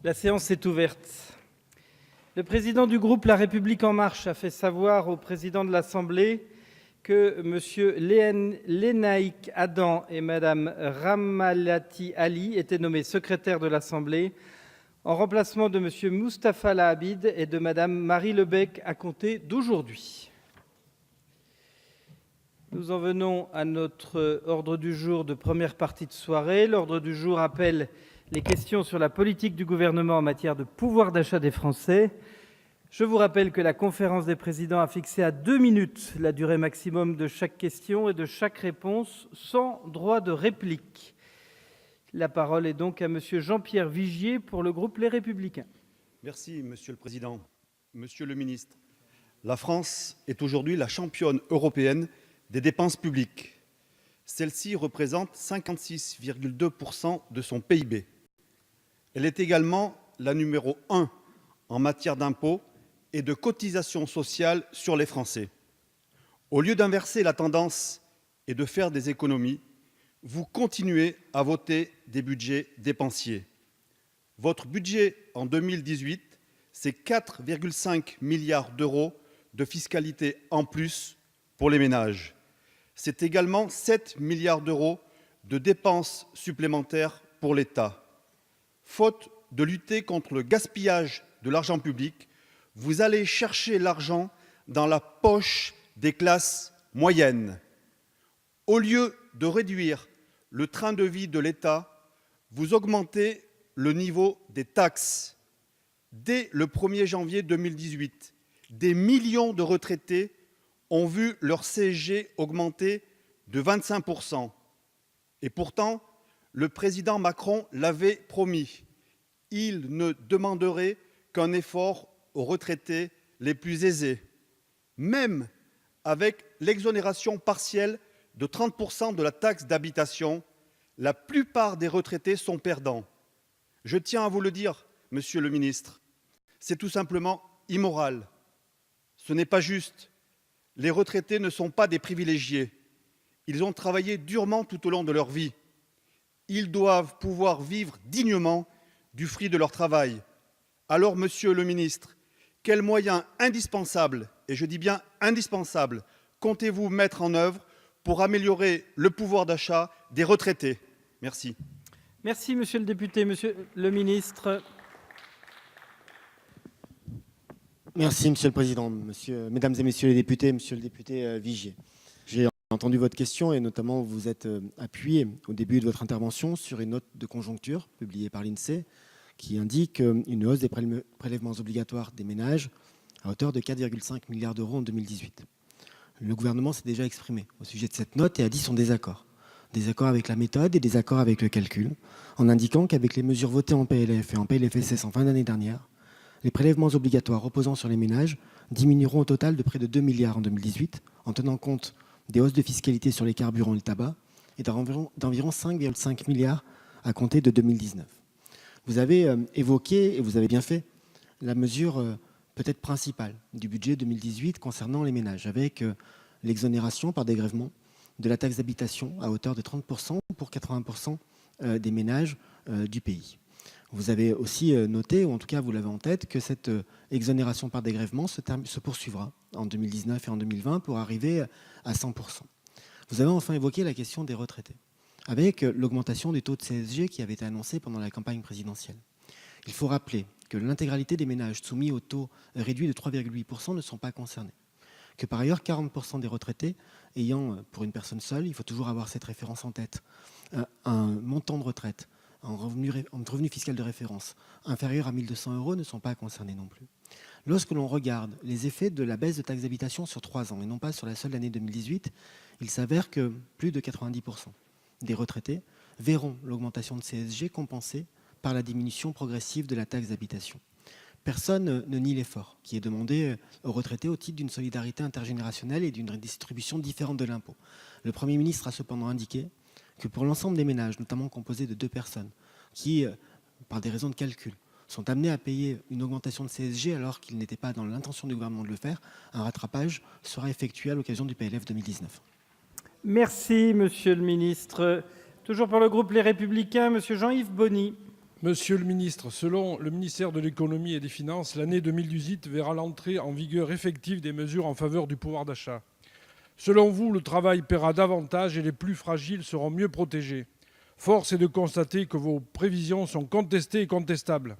La séance est ouverte. Le président du groupe La République En Marche a fait savoir au président de l'Assemblée que M. Lénaïck Adam et Mme Ramalati Ali étaient nommés secrétaires de l'Assemblée en remplacement de M. Mustapha Lahabid et de Mme Marie Lebec à compter d'aujourd'hui. Nous en venons à notre ordre du jour de première partie de soirée. L'ordre du jour appelle les questions sur la politique du Gouvernement en matière de pouvoir d'achat des Français. Je vous rappelle que la conférence des présidents a fixé à 2 minutes la durée maximum de chaque question et de chaque réponse, sans droit de réplique. La parole est donc à M. Jean-Pierre Vigier pour le groupe Les Républicains. Merci, Monsieur le Président. Monsieur le Ministre, la France est aujourd'hui la championne européenne des dépenses publiques. Celle-ci représente 56,2% de son PIB. Elle est également la numéro 1 en matière d'impôts et de cotisations sociales sur les Français. Au lieu d'inverser la tendance et de faire des économies, vous continuez à voter des budgets dépensiers. Votre budget en 2018, c'est 4,5 milliards d'euros de fiscalité en plus pour les ménages. C'est également 7 milliards d'euros de dépenses supplémentaires pour l'État. Faute de lutter contre le gaspillage de l'argent public, vous allez chercher l'argent dans la poche des classes moyennes. Au lieu de réduire le train de vie de l'État, vous augmentez le niveau des taxes. Dès le 1er janvier 2018, des millions de retraités ont vu leur CSG augmenter de 25%. Et pourtant, le président Macron l'avait promis. Il ne demanderait qu'un effort aux retraités les plus aisés. Même avec l'exonération partielle de 30% de la taxe d'habitation, la plupart des retraités sont perdants. Je tiens à vous le dire, Monsieur le Ministre, c'est tout simplement immoral. Ce n'est pas juste. Les retraités ne sont pas des privilégiés. Ils ont travaillé durement tout au long de leur vie. Ils doivent pouvoir vivre dignement du fruit de leur travail. Alors, Monsieur le Ministre, quels moyens indispensables, et je dis bien indispensables, comptez-vous mettre en œuvre pour améliorer le pouvoir d'achat des retraités? Merci. Merci, Monsieur le député. Monsieur le ministre. Merci, Monsieur le Président. Mesdames et Messieurs les députés, Monsieur le député Vigier. J'ai entendu votre question et notamment vous êtes appuyé au début de votre intervention sur une note de conjoncture publiée par l'INSEE qui indique une hausse des prélèvements obligatoires des ménages à hauteur de 4,5 milliards d'euros en 2018. Le gouvernement s'est déjà exprimé au sujet de cette note et a dit son désaccord. Désaccord avec la méthode et désaccord avec le calcul, en indiquant qu'avec les mesures votées en PLF et en PLFSS en fin d'année dernière, les prélèvements obligatoires reposant sur les ménages diminueront au total de près de 2 milliards en 2018, en tenant compte des hausses de fiscalité sur les carburants et le tabac, et d'environ 5,5 milliards à compter de 2019. Vous avez évoqué, et vous avez bien fait, la mesure peut-être principale du budget 2018 concernant les ménages, avec l'exonération par dégrèvement de la taxe d'habitation à hauteur de 30% pour 80% des ménages du pays. Vous avez aussi noté, ou en tout cas vous l'avez en tête, que cette exonération par dégrèvement se poursuivra en 2019 et en 2020 pour arriver à 100%. Vous avez enfin évoqué la question des retraités, avec l'augmentation du taux de CSG qui avait été annoncé pendant la campagne présidentielle. Il faut rappeler que l'intégralité des ménages soumis au taux réduit de 3,8% ne sont pas concernés. Que par ailleurs, 40% des retraités ayant, pour une personne seule, il faut toujours avoir cette référence en tête, un montant de retraite en revenu fiscal de référence inférieur à 1 200 € ne sont pas concernés non plus. Lorsque l'on regarde les effets de la baisse de taxe d'habitation sur 3 ans et non pas sur la seule année 2018, il s'avère que plus de 90% des retraités verront l'augmentation de CSG compensée par la diminution progressive de la taxe d'habitation. Personne ne nie l'effort qui est demandé aux retraités au titre d'une solidarité intergénérationnelle et d'une redistribution différente de l'impôt. Le Premier ministre a cependant indiqué que pour l'ensemble des ménages, notamment composés de 2 personnes, qui, par des raisons de calcul, sont amenés à payer une augmentation de CSG alors qu'il n'était pas dans l'intention du gouvernement de le faire, un rattrapage sera effectué à l'occasion du PLF 2019. Merci, Monsieur le ministre. Toujours pour le groupe Les Républicains, Monsieur Jean-Yves Boni. Monsieur le ministre, selon le ministère de l'économie et des finances, l'année 2018 verra l'entrée en vigueur effective des mesures en faveur du pouvoir d'achat. Selon vous, le travail paiera davantage et les plus fragiles seront mieux protégés. Force est de constater que vos prévisions sont contestées et contestables.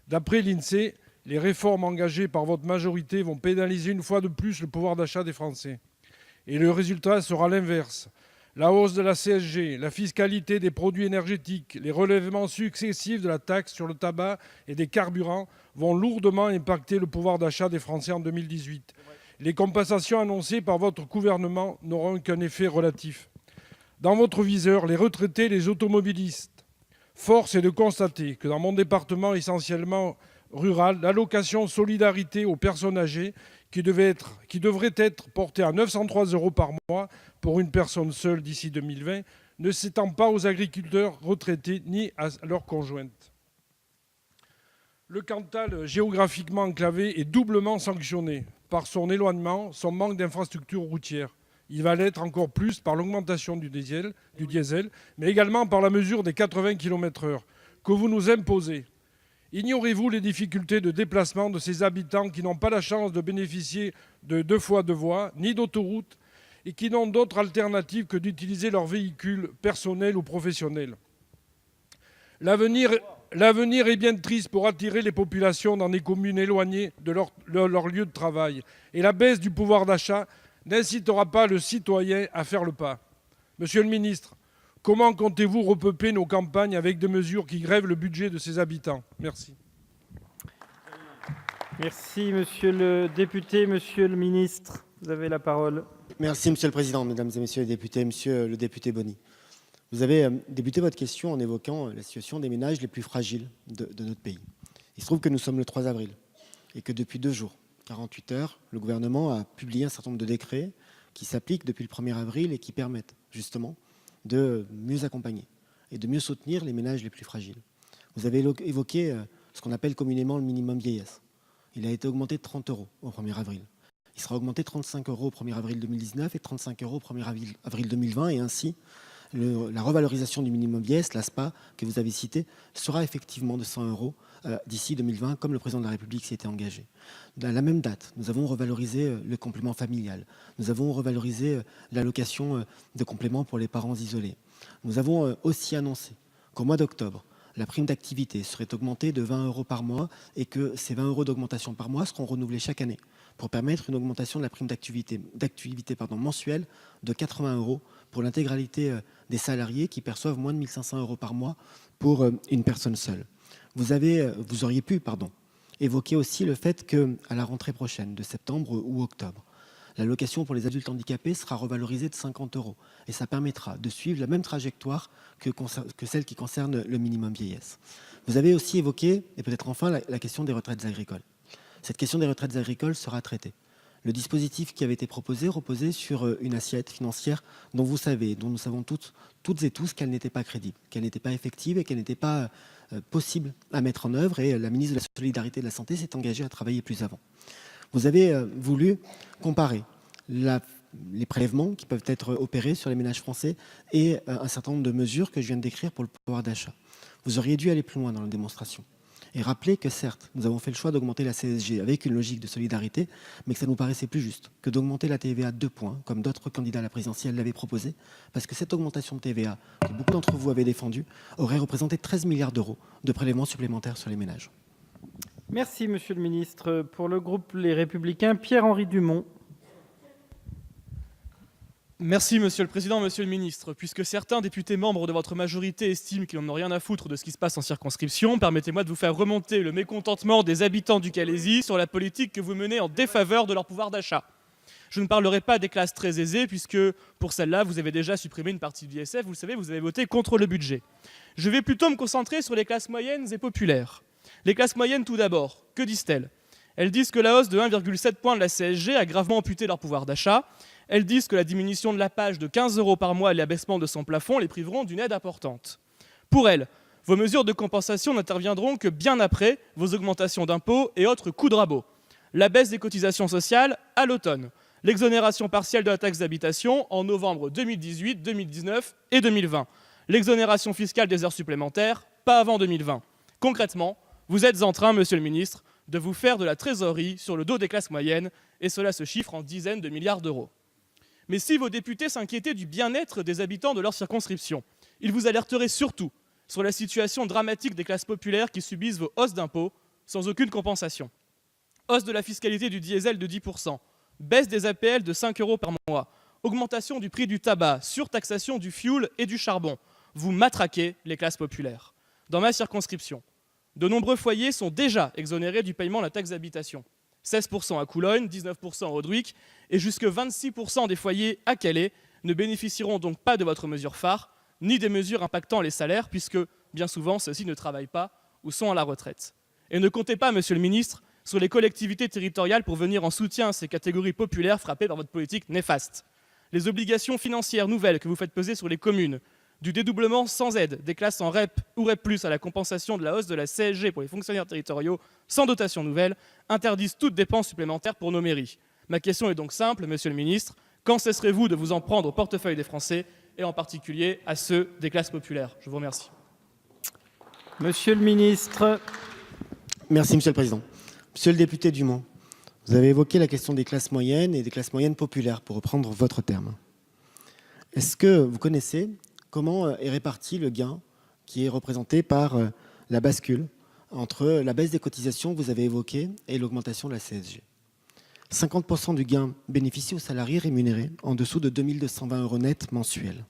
D'après l'INSEE, les réformes engagées par votre majorité vont pénaliser une fois de plus le pouvoir d'achat des Français. Et le résultat sera l'inverse. La hausse de la CSG, la fiscalité des produits énergétiques, les relèvements successifs de la taxe sur le tabac et des carburants vont lourdement impacter le pouvoir d'achat des Français en 2018. Les compensations annoncées par votre gouvernement n'auront qu'un effet relatif. Dans votre viseur, les retraités et les automobilistes. Force est de constater que dans mon département essentiellement rural, l'allocation solidarité aux personnes âgées qui devrait être portée à 903 € par mois pour une personne seule d'ici 2020 ne s'étend pas aux agriculteurs retraités ni à leurs conjointes. Le Cantal, géographiquement enclavé, est doublement sanctionné par son éloignement, son manque d'infrastructures routières. Il va l'être encore plus par l'augmentation du diesel, mais également par la mesure des 80 km/h que vous nous imposez. Ignorez-vous les difficultés de déplacement de ces habitants qui n'ont pas la chance de bénéficier de 2 fois 2 voies, ni d'autoroute, et qui n'ont d'autre alternative que d'utiliser leur véhicule personnel ou professionnel? L'avenir est bien triste pour attirer les populations dans des communes éloignées de leur lieu de travail. Et la baisse du pouvoir d'achat n'incitera pas le citoyen à faire le pas. Monsieur le ministre, comment comptez-vous repeupler nos campagnes avec des mesures qui grèvent le budget de ses habitants? Merci. Merci, monsieur le député. Monsieur le ministre, vous avez la parole. Merci, Monsieur le Président, Mesdames et Messieurs les députés, Monsieur le député Bonny. Vous avez débuté votre question en évoquant la situation des ménages les plus fragiles de notre pays. Il se trouve que nous sommes le 3 avril et que depuis 2 jours, 48 heures, le gouvernement a publié un certain nombre de décrets qui s'appliquent depuis le 1er avril et qui permettent justement de mieux accompagner et de mieux soutenir les ménages les plus fragiles. Vous avez évoqué ce qu'on appelle communément le minimum vieillesse. Il a été augmenté de 30 € au 1er avril. Il sera augmenté de 35 € au 1er avril 2019 et 35 € au 1er avril 2020. Et ainsi, la revalorisation du minimum vieillesse, l'ASPA, que vous avez cité, sera effectivement de 100 € d'ici 2020, comme le président de la République s'y était engagé. À la même date, nous avons revalorisé le complément familial. Nous avons revalorisé l'allocation de complément pour les parents isolés. Nous avons aussi annoncé qu'au mois d'octobre, la prime d'activité serait augmentée de 20 € par mois et que ces 20 € d'augmentation par mois seront renouvelés chaque année pour permettre une augmentation de la prime d'activité mensuelle de 80 € pour l'intégralité des salariés qui perçoivent moins de 1 500 € par mois pour une personne seule. Vous auriez pu évoquer aussi le fait qu'à la rentrée prochaine, de septembre ou octobre, l'allocation pour les adultes handicapés sera revalorisée de 50 € et ça permettra de suivre la même trajectoire que celle qui concerne le minimum vieillesse. Vous avez aussi évoqué, et peut-être enfin, la question des retraites agricoles. Cette question des retraites agricoles sera traitée. Le dispositif qui avait été proposé reposait sur une assiette financière dont vous savez, dont nous savons toutes et tous qu'elle n'était pas crédible, qu'elle n'était pas effective et qu'elle n'était pas possible à mettre en œuvre. Et la ministre de la Solidarité et de la Santé s'est engagée à travailler plus avant. Vous avez voulu comparer les prélèvements qui peuvent être opérés sur les ménages français et un certain nombre de mesures que je viens de décrire pour le pouvoir d'achat. Vous auriez dû aller plus loin dans la démonstration et rappeler que certes, nous avons fait le choix d'augmenter la CSG avec une logique de solidarité, mais que ça nous paraissait plus juste que d'augmenter la TVA de 2 points, comme d'autres candidats à la présidentielle l'avaient proposé, parce que cette augmentation de TVA, que beaucoup d'entre vous avaient défendue, aurait représenté 13 milliards d'euros de prélèvements supplémentaires sur les ménages. Merci, monsieur le ministre. Pour le groupe Les Républicains, Pierre-Henri Dumont. Merci, Monsieur le Président, Monsieur le Ministre. Puisque certains députés membres de votre majorité estiment qu'ils n'en ont rien à foutre de ce qui se passe en circonscription, permettez-moi de vous faire remonter le mécontentement des habitants du Calaisis sur la politique que vous menez en défaveur de leur pouvoir d'achat. Je ne parlerai pas des classes très aisées, puisque pour celles-là, vous avez déjà supprimé une partie de l'ISF, vous le savez, vous avez voté contre le budget. Je vais plutôt me concentrer sur les classes moyennes et populaires. Les classes moyennes, tout d'abord, que disent-elles? Elles disent que la hausse de 1,7 point de la CSG a gravement amputé leur pouvoir d'achat. Elles disent que la diminution de la page de 15 € par mois et l'abaissement de son plafond les priveront d'une aide importante. Pour elles, vos mesures de compensation n'interviendront que bien après vos augmentations d'impôts et autres coups de rabot. La baisse des cotisations sociales à l'automne, l'exonération partielle de la taxe d'habitation en novembre 2018, 2019 et 2020, l'exonération fiscale des heures supplémentaires, pas avant 2020, Concrètement, vous êtes en train, monsieur le ministre, de vous faire de la trésorerie sur le dos des classes moyennes, et cela se chiffre en dizaines de milliards d'euros. Mais si vos députés s'inquiétaient du bien-être des habitants de leur circonscription, ils vous alerteraient surtout sur la situation dramatique des classes populaires qui subissent vos hausses d'impôts sans aucune compensation. Hausse de la fiscalité du diesel de 10%, baisse des APL de 5 € par mois, augmentation du prix du tabac, surtaxation du fioul et du charbon. Vous matraquez les classes populaires. Dans ma circonscription, de nombreux foyers sont déjà exonérés du paiement de la taxe d'habitation. 16% à Coulogne, 19% à Audouic et jusque 26% des foyers à Calais ne bénéficieront donc pas de votre mesure phare, ni des mesures impactant les salaires, puisque bien souvent ceux-ci ne travaillent pas ou sont à la retraite. Et ne comptez pas, monsieur le ministre, sur les collectivités territoriales pour venir en soutien à ces catégories populaires frappées par votre politique néfaste. Les obligations financières nouvelles que vous faites peser sur les communes, du dédoublement sans aide des classes en REP ou REP+, à la compensation de la hausse de la CSG pour les fonctionnaires territoriaux sans dotation nouvelle, interdisent toute dépense supplémentaire pour nos mairies. Ma question est donc simple, monsieur le ministre, quand cesserez-vous de vous en prendre au portefeuille des Français, et en particulier à ceux des classes populaires? Je vous remercie. Monsieur le ministre. Merci, Monsieur le Président. Monsieur le député Dumont, vous avez évoqué la question des classes moyennes et des classes moyennes populaires, pour reprendre votre terme. Est-ce que vous connaissez comment est réparti le gain qui est représenté par la bascule entre la baisse des cotisations que vous avez évoquée et l'augmentation de la CSG? 50% du gain bénéficie aux salariés rémunérés en dessous de 2 220 € net mensuels.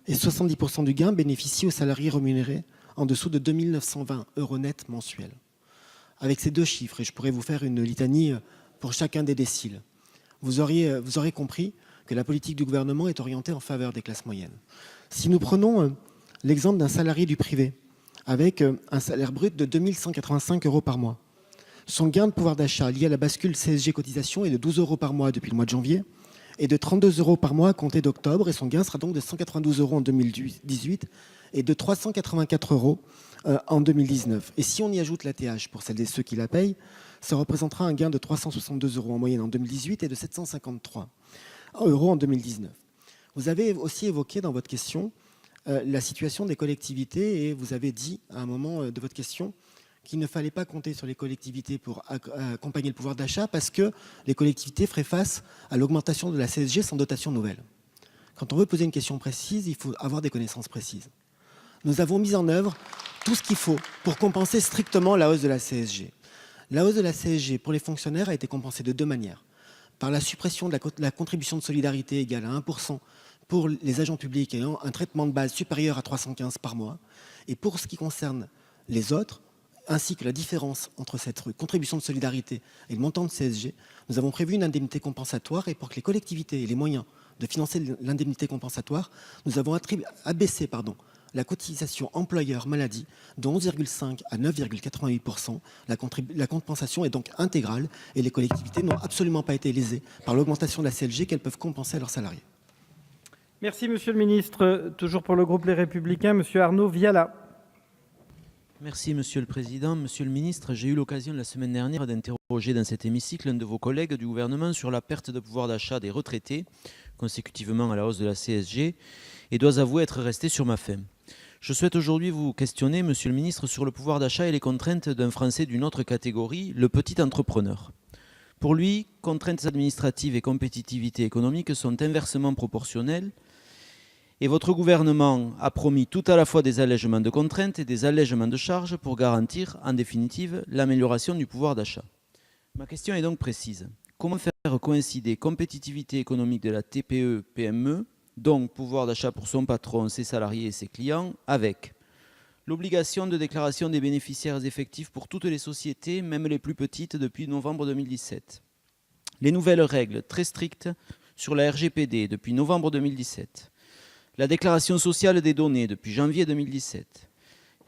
Et 70% du gain bénéficie aux salariés rémunérés en dessous de 2 920 € net mensuels. Avec ces deux chiffres, et je pourrais vous faire une litanie pour chacun des déciles, vous aurez compris que la politique du gouvernement est orientée en faveur des classes moyennes. Si nous prenons l'exemple d'un salarié du privé avec un salaire brut de 2 185 € par mois, son gain de pouvoir d'achat lié à la bascule CSG cotisation est de 12 € par mois depuis le mois de janvier et de 32 € par mois à compter d'octobre, et son gain sera donc de 192 € en 2018 et de 384 € en 2019. Et si on y ajoute la TH pour celles et ceux qui la payent, ça représentera un gain de 362 € en moyenne en 2018 et de 753 € en 2019. Vous avez aussi évoqué dans votre question la situation des collectivités, et vous avez dit à un moment de votre question qu'il ne fallait pas compter sur les collectivités pour accompagner le pouvoir d'achat parce que les collectivités feraient face à l'augmentation de la CSG sans dotation nouvelle. Quand on veut poser une question précise, il faut avoir des connaissances précises. Nous avons mis en œuvre tout ce qu'il faut pour compenser strictement la hausse de la CSG. La hausse de la CSG pour les fonctionnaires a été compensée de deux manières. Par la suppression de la contribution de solidarité égale à 1% pour les agents publics ayant un traitement de base supérieur à 315 par mois. Et pour ce qui concerne les autres, ainsi que la différence entre cette contribution de solidarité et le montant de CSG, nous avons prévu une indemnité compensatoire, et pour que les collectivités aient les moyens de financer l'indemnité compensatoire, nous avons abaissé la cotisation employeur maladie de 11,5 à 9,88%. La compensation est donc intégrale et les collectivités n'ont absolument pas été lésées par l'augmentation de la CSG qu'elles peuvent compenser à leurs salariés. Merci, monsieur le ministre. Toujours pour le groupe Les Républicains, monsieur Arnaud Viala. Merci, Monsieur le Président. Monsieur le Ministre, j'ai eu l'occasion la semaine dernière d'interroger dans cet hémicycle un de vos collègues du gouvernement sur la perte de pouvoir d'achat des retraités, consécutivement à la hausse de la CSG, et dois avouer être resté sur ma faim. Je souhaite aujourd'hui vous questionner, Monsieur le Ministre, sur le pouvoir d'achat et les contraintes d'un Français d'une autre catégorie, le petit entrepreneur. Pour lui, contraintes administratives et compétitivité économique sont inversement proportionnelles, et votre gouvernement a promis tout à la fois des allègements de contraintes et des allègements de charges pour garantir, en définitive, l'amélioration du pouvoir d'achat. Ma question est donc précise. Comment faire coïncider compétitivité économique de la TPE-PME, donc pouvoir d'achat pour son patron, ses salariés et ses clients, avec l'obligation de déclaration des bénéficiaires effectifs pour toutes les sociétés, même les plus petites, depuis novembre 2017, les nouvelles règles très strictes sur la RGPD depuis novembre 2017, la déclaration sociale des données depuis janvier 2017,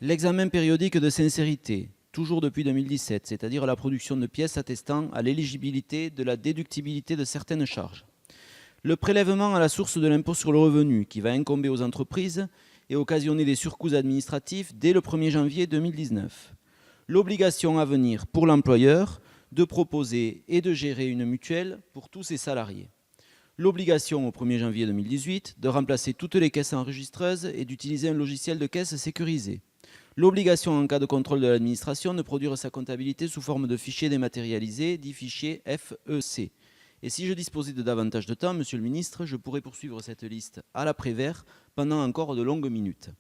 l'examen périodique de sincérité, toujours depuis 2017, c'est-à-dire la production de pièces attestant à l'éligibilité de la déductibilité de certaines charges, le prélèvement à la source de l'impôt sur le revenu qui va incomber aux entreprises et occasionner des surcoûts administratifs dès le 1er janvier 2019, l'obligation à venir pour l'employeur de proposer et de gérer une mutuelle pour tous ses salariés, l'obligation au 1er janvier 2018 de remplacer toutes les caisses enregistreuses et d'utiliser un logiciel de caisse sécurisé, l'obligation en cas de contrôle de l'administration de produire sa comptabilité sous forme de fichier dématérialisé, dit fichier FEC. Et si je disposais de davantage de temps, Monsieur le ministre, je pourrais poursuivre cette liste à l'après-vert pendant encore de longues minutes.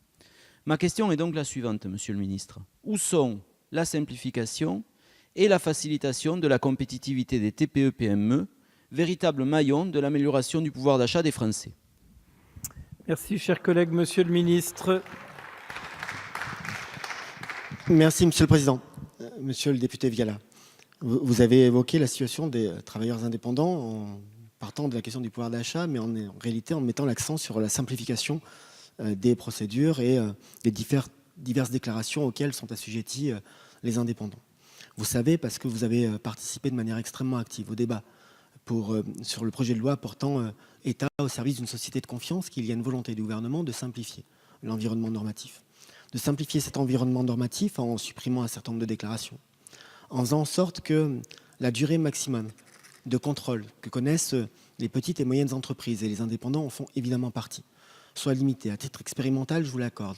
Ma question est donc la suivante, Monsieur le ministre. Où sont la simplification et la facilitation de la compétitivité des TPE-PME, véritable maillon de l'amélioration du pouvoir d'achat des Français? Merci, cher collègue. Monsieur le ministre. Merci, Monsieur le Président. Monsieur le député Viala, vous avez évoqué la situation des travailleurs indépendants en partant de la question du pouvoir d'achat, mais en réalité en mettant l'accent sur la simplification des procédures et des diverses déclarations auxquelles sont assujettis les indépendants. Vous savez, parce que vous avez participé de manière extrêmement active au débat sur le projet de loi portant État au service d'une société de confiance, qu'il y a une volonté du gouvernement de simplifier l'environnement normatif. De simplifier cet environnement normatif en supprimant un certain nombre de déclarations, en faisant en sorte que la durée maximum de contrôle que connaissent les petites et moyennes entreprises, et les indépendants en font évidemment partie, soit limitée à titre expérimental, je vous l'accorde,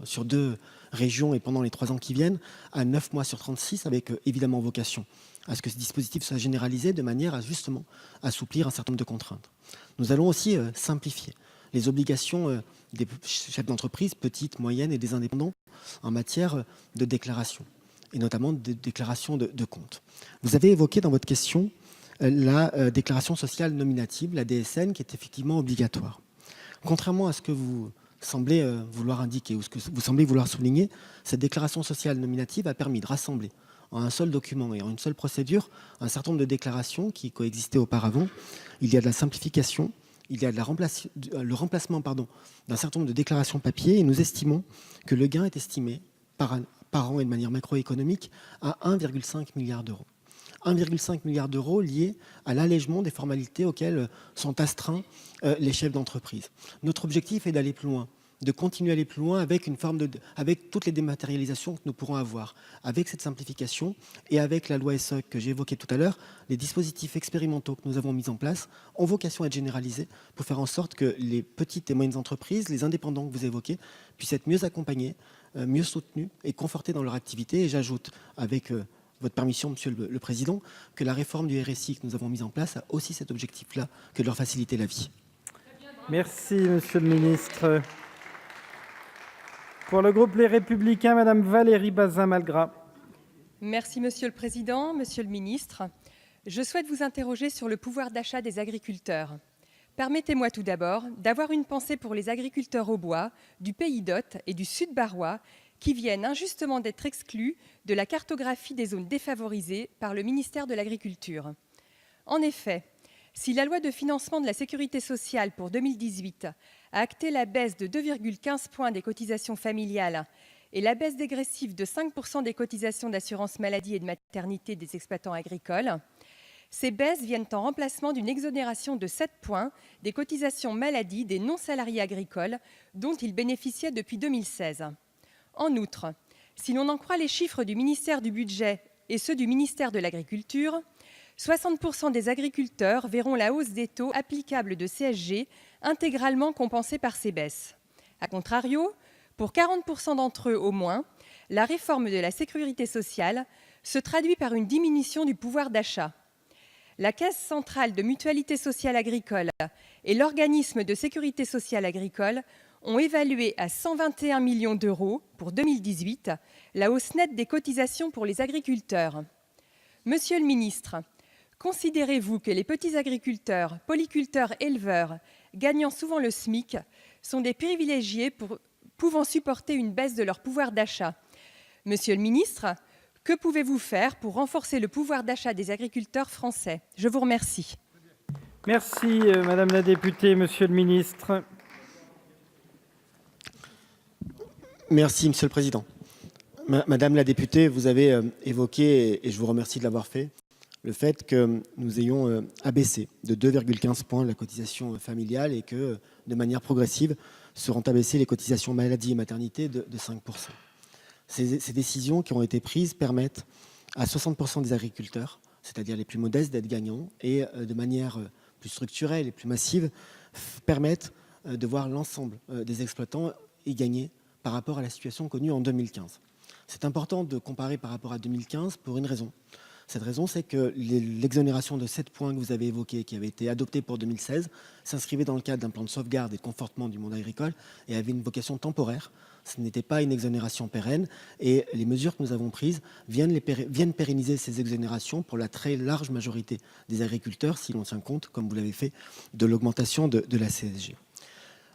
sur 2 régions et pendant les 3 ans qui viennent, à 9 mois sur 36, avec évidemment vocation à ce que ce dispositif soit généralisé de manière à justement assouplir un certain nombre de contraintes. Nous allons aussi simplifier les obligations des chefs d'entreprise, petites, moyennes et des indépendants en matière de déclaration, et notamment de déclaration de comptes. Vous avez évoqué dans votre question la déclaration sociale nominative, la DSN, qui est effectivement obligatoire. Contrairement à ce que vous semblez vouloir indiquer ou ce que vous semblez vouloir souligner, cette déclaration sociale nominative a permis de rassembler en un seul document et en une seule procédure un certain nombre de déclarations qui coexistaient auparavant. Il y a de la simplification, il y a de le remplacement d'un certain nombre de déclarations papier, et nous estimons que le gain est estimé par an et de manière macroéconomique à 1,5 milliard d'euros. 1,5 milliard d'euros liés à l'allègement des formalités auxquelles sont astreints les chefs d'entreprise. Notre objectif est d'aller plus loin, de continuer à aller plus loin avec avec toutes les dématérialisations que nous pourrons avoir, avec cette simplification et avec la loi SE que j'ai évoquée tout à l'heure. Les dispositifs expérimentaux que nous avons mis en place ont vocation à être généralisés pour faire en sorte que les petites et moyennes entreprises, les indépendants que vous évoquez, puissent être mieux accompagnés, mieux soutenus et confortés dans leur activité. Et j'ajoute, avec votre permission, Monsieur le Président, que la réforme du RSI que nous avons mise en place a aussi cet objectif-là, que de leur faciliter la vie. Merci, Monsieur le ministre. Pour le groupe Les Républicains, Madame Valérie Bazin-Malgras. Merci, Monsieur le Président. Monsieur le ministre, je souhaite vous interroger sur le pouvoir d'achat des agriculteurs. Permettez-moi tout d'abord d'avoir une pensée pour les agriculteurs au bois du Pays d'Othe et du Sud Barrois qui viennent injustement d'être exclus de la cartographie des zones défavorisées par le ministère de l'Agriculture. En effet, si la loi de financement de la sécurité sociale pour 2018 a acté la baisse de 2,15 points des cotisations familiales et la baisse dégressive de 5% des cotisations d'assurance maladie et de maternité des exploitants agricoles, ces baisses viennent en remplacement d'une exonération de 7 points des cotisations maladie des non-salariés agricoles dont ils bénéficiaient depuis 2016. En outre, si l'on en croit les chiffres du ministère du Budget et ceux du ministère de l'Agriculture, 60% des agriculteurs verront la hausse des taux applicables de CSG intégralement compensée par ces baisses. A contrario, pour 40% d'entre eux au moins, la réforme de la sécurité sociale se traduit par une diminution du pouvoir d'achat. La Caisse centrale de mutualité sociale agricole et l'organisme de sécurité sociale agricole ont évalué à 121 millions d'euros pour 2018 la hausse nette des cotisations pour les agriculteurs. Monsieur le ministre, considérez-vous que les petits agriculteurs, polyculteurs, éleveurs, gagnant souvent le SMIC, sont des privilégiés pouvant supporter une baisse de leur pouvoir d'achat? Monsieur le ministre, que pouvez-vous faire pour renforcer le pouvoir d'achat des agriculteurs français? Je vous remercie. Merci, Madame la députée. Monsieur le ministre. Merci, Monsieur le Président. Madame la députée, vous avez évoqué, et je vous remercie de l'avoir fait, le fait que nous ayons abaissé de 2,15 points la cotisation familiale et que, de manière progressive, seront abaissées les cotisations maladie et maternité de 5%. Ces décisions qui ont été prises permettent à 60% des agriculteurs, c'est-à-dire les plus modestes, d'être gagnants et, de manière plus structurelle et plus massive, permettent de voir l'ensemble des exploitants y gagner par rapport à la situation connue en 2015. C'est important de comparer par rapport à 2015 pour une raison. Cette raison, c'est que l'exonération de 7 points que vous avez évoquée, qui avait été adoptée pour 2016, s'inscrivait dans le cadre d'un plan de sauvegarde et de confortement du monde agricole et avait une vocation temporaire. Ce n'était pas une exonération pérenne et les mesures que nous avons prises viennent pérenniser ces exonérations pour la très large majorité des agriculteurs, si l'on tient compte, comme vous l'avez fait, de l'augmentation de la CSG.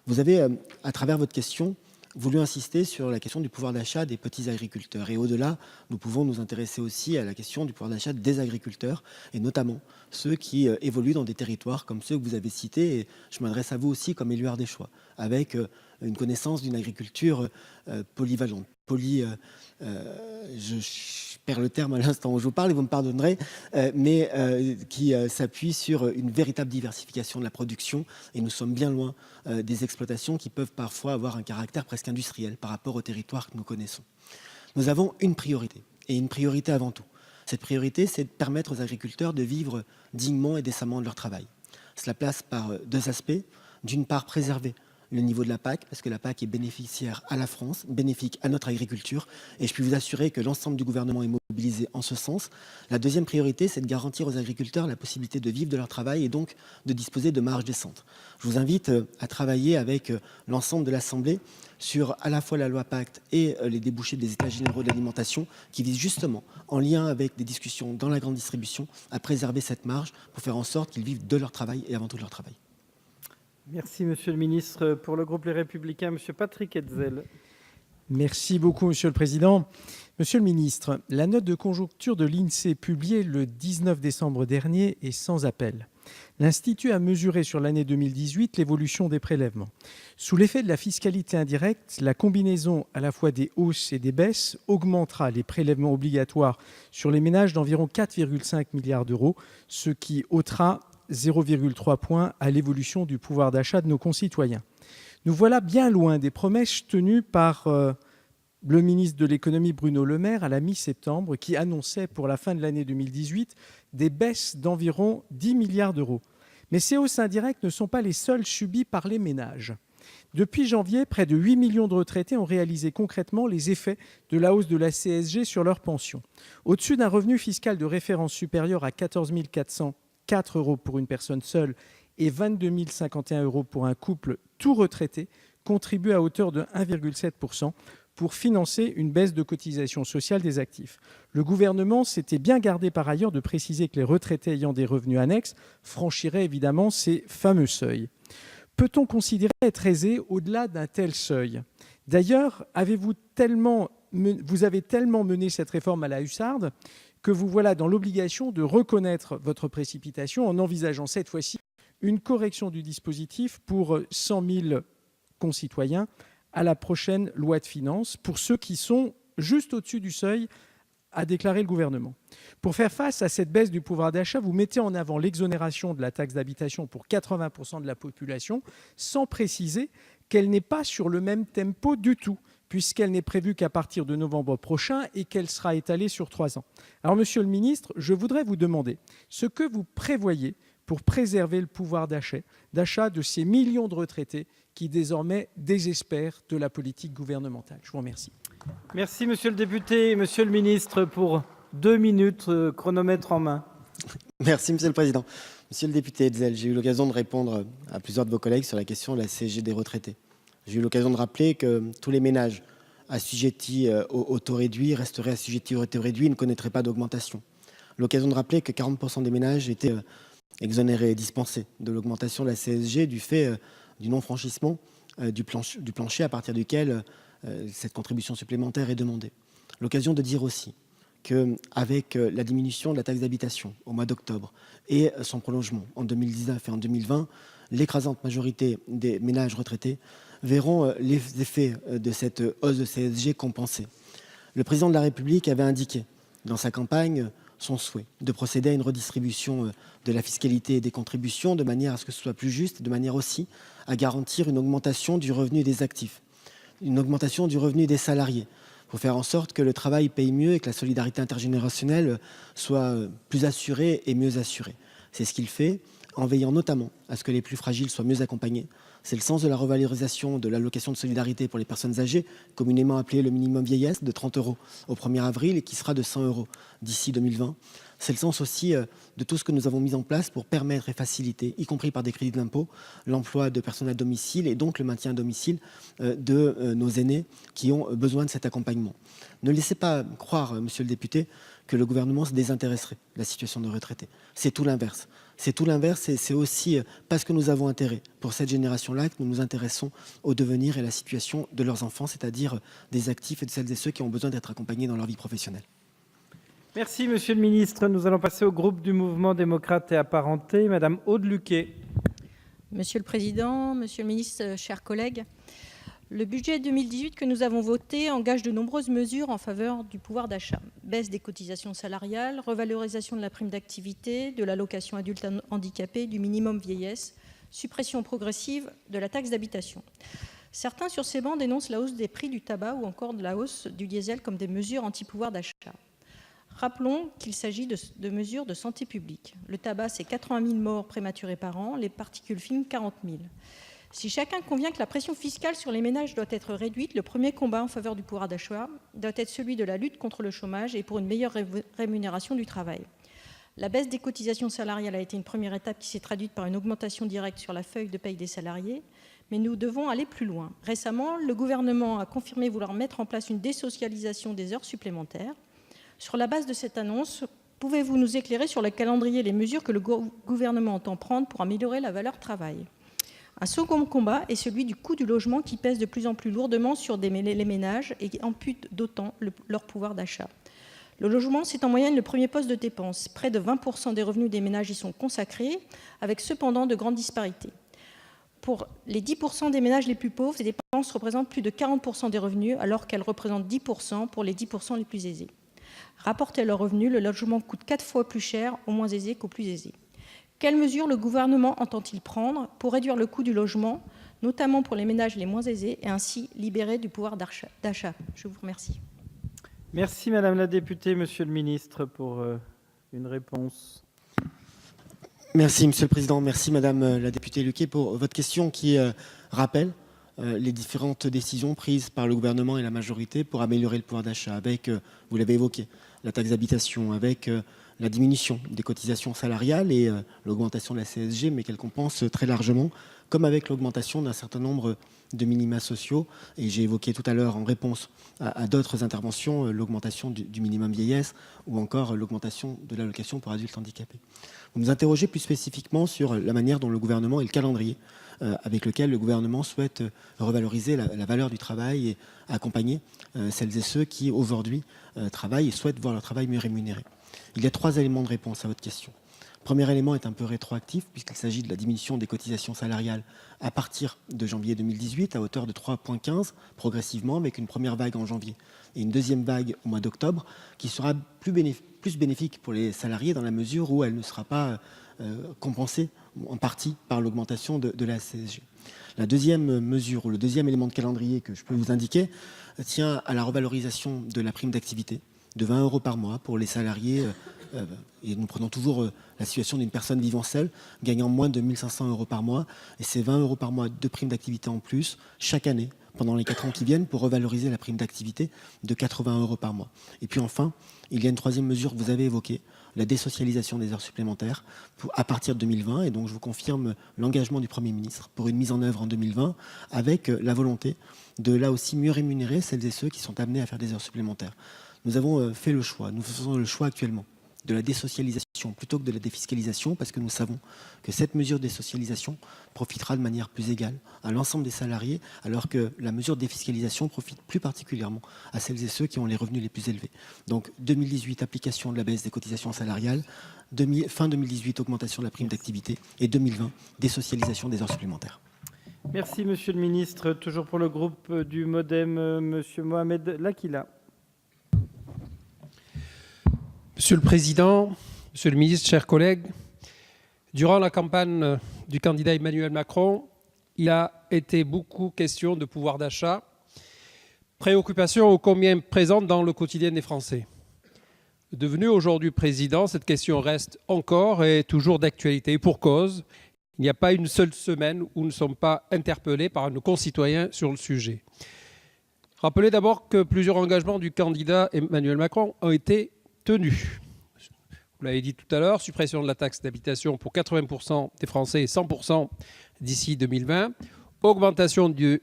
Vous avez, à travers votre question, voulu insister sur la question du pouvoir d'achat des petits agriculteurs. Et au-delà, nous pouvons nous intéresser aussi à la question du pouvoir d'achat des agriculteurs, et notamment ceux qui évoluent dans des territoires comme ceux que vous avez cités. Et je m'adresse à vous aussi comme élu ardéchois, avec une connaissance d'une agriculture polyvalente. Je perds le terme à l'instant où je vous parle et vous me pardonnerez, mais qui s'appuie sur une véritable diversification de la production, et nous sommes bien loin des exploitations qui peuvent parfois avoir un caractère presque industriel par rapport au territoire que nous connaissons. Nous avons une priorité, et une priorité avant tout. Cette priorité, c'est de permettre aux agriculteurs de vivre dignement et décemment de leur travail. Cela passe par deux aspects. D'une part, préserver le niveau de la PAC, parce que la PAC est bénéficiaire à la France, bénéfique à notre agriculture, et je puis vous assurer que l'ensemble du gouvernement est mobilisé en ce sens. La deuxième priorité, c'est de garantir aux agriculteurs la possibilité de vivre de leur travail et donc de disposer de marges décentes. Je vous invite à travailler avec l'ensemble de l'Assemblée sur à la fois la loi PACTE et les débouchés des États généraux de l'alimentation, qui visent justement, en lien avec des discussions dans la grande distribution, à préserver cette marge pour faire en sorte qu'ils vivent de leur travail et avant tout de leur travail. Merci, Monsieur le Ministre. Pour le groupe Les Républicains, Monsieur Patrick Hetzel. Merci beaucoup, Monsieur le Président. Monsieur le Ministre, la note de conjoncture de l'INSEE publiée le 19 décembre dernier est sans appel. L'Institut a mesuré sur l'année 2018 l'évolution des prélèvements. Sous l'effet de la fiscalité indirecte, la combinaison à la fois des hausses et des baisses augmentera les prélèvements obligatoires sur les ménages d'environ 4,5 milliards d'euros, ce qui ôtera 0,3 points à l'évolution du pouvoir d'achat de nos concitoyens. Nous voilà bien loin des promesses tenues par le ministre de l'économie Bruno Le Maire à la mi-septembre, qui annonçait pour la fin de l'année 2018 des baisses d'environ 10 milliards d'euros. Mais ces hausses indirectes ne sont pas les seules subies par les ménages. Depuis janvier, près de 8 millions de retraités ont réalisé concrètement les effets de la hausse de la CSG sur leurs pensions. Au-dessus d'un revenu fiscal de référence supérieur à 14 404 euros pour une personne seule et 22 051 euros pour un couple tout retraité, contribuent à hauteur de 1,7% pour financer une baisse de cotisation sociale des actifs. Le gouvernement s'était bien gardé par ailleurs de préciser que les retraités ayant des revenus annexes franchiraient évidemment ces fameux seuils. Peut-on considérer être aisé au-delà d'un tel seuil ? D'ailleurs, vous avez tellement mené cette réforme à la hussarde que vous voilà dans l'obligation de reconnaître votre précipitation en envisageant cette fois-ci une correction du dispositif pour 100 000 concitoyens à la prochaine loi de finances, pour ceux qui sont juste au-dessus du seuil, a déclaré le gouvernement. Pour faire face à cette baisse du pouvoir d'achat, vous mettez en avant l'exonération de la taxe d'habitation pour 80% de la population, sans préciser qu'elle n'est pas sur le même tempo du tout, puisqu'elle n'est prévue qu'à partir de novembre prochain et qu'elle sera étalée sur 3 ans. Alors, Monsieur le Ministre, je voudrais vous demander ce que vous prévoyez pour préserver le pouvoir d'achat de ces millions de retraités qui désormais désespèrent de la politique gouvernementale. Je vous remercie. Merci, Monsieur le député. Monsieur le Ministre, pour 2 minutes, chronomètre en main. Merci, Monsieur le Président. Monsieur le député Hetzel, j'ai eu l'occasion de répondre à plusieurs de vos collègues sur la question de la CSG des retraités. J'ai eu l'occasion de rappeler que tous les ménages assujettis au taux réduit resteraient assujettis au taux réduit et ne connaîtraient pas d'augmentation. L'occasion de rappeler que 40% des ménages étaient exonérés et dispensés de l'augmentation de la CSG du fait du non-franchissement du plancher à partir duquel cette contribution supplémentaire est demandée. L'occasion de dire aussi qu'avec la diminution de la taxe d'habitation au mois d'octobre et son prolongement en 2019 et en 2020, l'écrasante majorité des ménages retraités verront les effets de cette hausse de CSG compensés. Le président de la République avait indiqué dans sa campagne son souhait de procéder à une redistribution de la fiscalité et des contributions de manière à ce que ce soit plus juste, de manière aussi à garantir une augmentation du revenu des actifs, une augmentation du revenu des salariés, pour faire en sorte que le travail paye mieux et que la solidarité intergénérationnelle soit plus assurée et mieux assurée. C'est ce qu'il fait en veillant notamment à ce que les plus fragiles soient mieux accompagnés. C'est le sens de la revalorisation de l'allocation de solidarité pour les personnes âgées, communément appelée le minimum vieillesse, de 30 € au 1er avril et qui sera de 100 € d'ici 2020. C'est le sens aussi de tout ce que nous avons mis en place pour permettre et faciliter, y compris par des crédits d'impôt, l'emploi de personnes à domicile et donc le maintien à domicile de nos aînés qui ont besoin de cet accompagnement. Ne laissez pas croire, monsieur le député, que le gouvernement se désintéresserait de la situation de retraités. C'est tout l'inverse. C'est tout l'inverse et c'est aussi parce que nous avons intérêt pour cette génération-là que nous nous intéressons au devenir et à la situation de leurs enfants, c'est-à-dire des actifs et de celles et ceux qui ont besoin d'être accompagnés dans leur vie professionnelle. Merci, Monsieur le Ministre. Nous allons passer au groupe du Mouvement démocrate et apparenté. Madame Aude Luquet. Monsieur le Président, Monsieur le Ministre, chers collègues, le budget 2018 que nous avons voté engage de nombreuses mesures en faveur du pouvoir d'achat. Baisse des cotisations salariales, revalorisation de la prime d'activité, de l'allocation adulte handicapé, du minimum vieillesse, suppression progressive de la taxe d'habitation. Certains sur ces bancs dénoncent la hausse des prix du tabac ou encore de la hausse du diesel comme des mesures anti-pouvoir d'achat. Rappelons qu'il s'agit de mesures de santé publique. Le tabac, c'est 80 000 morts prématurées par an, les particules fines, 40 000. Si chacun convient que la pression fiscale sur les ménages doit être réduite, le premier combat en faveur du pouvoir d'achat doit être celui de la lutte contre le chômage et pour une meilleure rémunération du travail. La baisse des cotisations salariales a été une première étape qui s'est traduite par une augmentation directe sur la feuille de paye des salariés, mais nous devons aller plus loin. Récemment, le gouvernement a confirmé vouloir mettre en place une désocialisation des heures supplémentaires. Sur la base de cette annonce, pouvez-vous nous éclairer sur le calendrier et les mesures que le gouvernement entend prendre pour améliorer la valeur travail ? Un second combat est celui du coût du logement qui pèse de plus en plus lourdement sur les ménages et qui ampute d'autant leur pouvoir d'achat. Le logement, c'est en moyenne le premier poste de dépense. Près de 20% des revenus des ménages y sont consacrés, avec cependant de grandes disparités. Pour les 10% des ménages les plus pauvres, ces dépenses représentent plus de 40% des revenus, alors qu'elles représentent 10% pour les 10% les plus aisés. Rapporté à leurs revenus, le logement coûte 4 fois plus cher aux moins aisés qu'aux plus aisés. Quelles mesures le gouvernement entend-il prendre pour réduire le coût du logement, notamment pour les ménages les moins aisés, et ainsi libérer du pouvoir d'achat ? Je vous remercie. Merci Madame la députée, Monsieur le Ministre, pour une réponse. Merci Monsieur le Président, merci Madame la députée Luquet pour votre question qui rappelle les différentes décisions prises par le gouvernement et la majorité pour améliorer le pouvoir d'achat avec, vous l'avez évoqué, la taxe d'habitation, avec la diminution des cotisations salariales et l'augmentation de la CSG, mais qu'elle compense très largement, comme avec l'augmentation d'un certain nombre de minima sociaux. Et j'ai évoqué tout à l'heure, en réponse à d'autres interventions, l'augmentation du minimum vieillesse ou encore l'augmentation de l'allocation pour adultes handicapés. Vous nous interrogez plus spécifiquement sur la manière dont le gouvernement et le calendrier avec lequel le gouvernement souhaite revaloriser la valeur du travail et accompagner celles et ceux qui, aujourd'hui, travaillent et souhaitent voir leur travail mieux rémunéré. Il y a 3 éléments de réponse à votre question. Le premier élément est un peu rétroactif, puisqu'il s'agit de la diminution des cotisations salariales à partir de janvier 2018, à hauteur de 3,15, progressivement, avec une première vague en janvier et une deuxième vague au mois d'octobre, qui sera plus bénéfique pour les salariés dans la mesure où elle ne sera pas compensée en partie par l'augmentation de la CSG. La deuxième mesure, ou le deuxième élément de calendrier que je peux vous indiquer, tient à la revalorisation de la prime d'activité de 20 € par mois pour les salariés, et nous prenons toujours la situation d'une personne vivant seule, gagnant moins de 1 500 € par mois, et c'est 20 € par mois de prime d'activité en plus, chaque année, pendant les 4 ans qui viennent, pour revaloriser la prime d'activité de 80 € par mois. Et puis enfin, il y a une troisième mesure que vous avez évoquée, la désocialisation des heures supplémentaires à partir de 2020, et donc je vous confirme l'engagement du Premier ministre pour une mise en œuvre en 2020, avec la volonté de là aussi mieux rémunérer celles et ceux qui sont amenés à faire des heures supplémentaires. Nous avons fait le choix, nous faisons le choix actuellement de la désocialisation plutôt que de la défiscalisation, parce que nous savons que cette mesure de désocialisation profitera de manière plus égale à l'ensemble des salariés, alors que la mesure de défiscalisation profite plus particulièrement à celles et ceux qui ont les revenus les plus élevés. Donc 2018, application de la baisse des cotisations salariales, fin 2018, augmentation de la prime d'activité, et 2020, désocialisation des heures supplémentaires. Merci Monsieur le Ministre. Toujours pour le groupe du MoDem, Monsieur Mohamed Lakila. Monsieur le Président, Monsieur le Ministre, chers collègues, durant la campagne du candidat Emmanuel Macron, il a été beaucoup question de pouvoir d'achat, préoccupation ô combien présente dans le quotidien des Français. Devenu aujourd'hui président, cette question reste encore et toujours d'actualité. Et pour cause, Il n'y a pas une seule semaine où nous ne sommes pas interpellés par nos concitoyens sur le sujet. Rappelez d'abord que plusieurs engagements du candidat Emmanuel Macron ont été tenus. Vous l'avez dit tout à l'heure, suppression de la taxe d'habitation pour 80% des Français et 100% d'ici 2020, augmentation du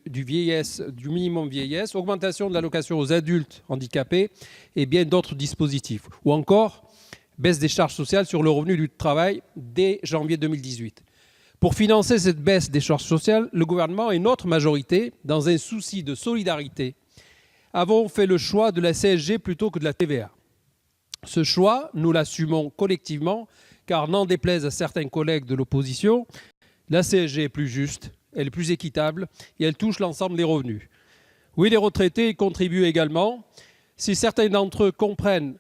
minimum vieillesse, augmentation de l'allocation aux adultes handicapés et bien d'autres dispositifs. Ou encore, baisse des charges sociales sur le revenu du travail dès janvier 2018. Pour financer cette baisse des charges sociales, le gouvernement et notre majorité, dans un souci de solidarité, avons fait le choix de la CSG plutôt que de la TVA. Ce choix, nous l'assumons collectivement, car n'en déplaise à certains collègues de l'opposition, la CSG est plus juste, elle est plus équitable et elle touche l'ensemble des revenus. Oui, les retraités y contribuent également. Si certains d'entre eux comprennent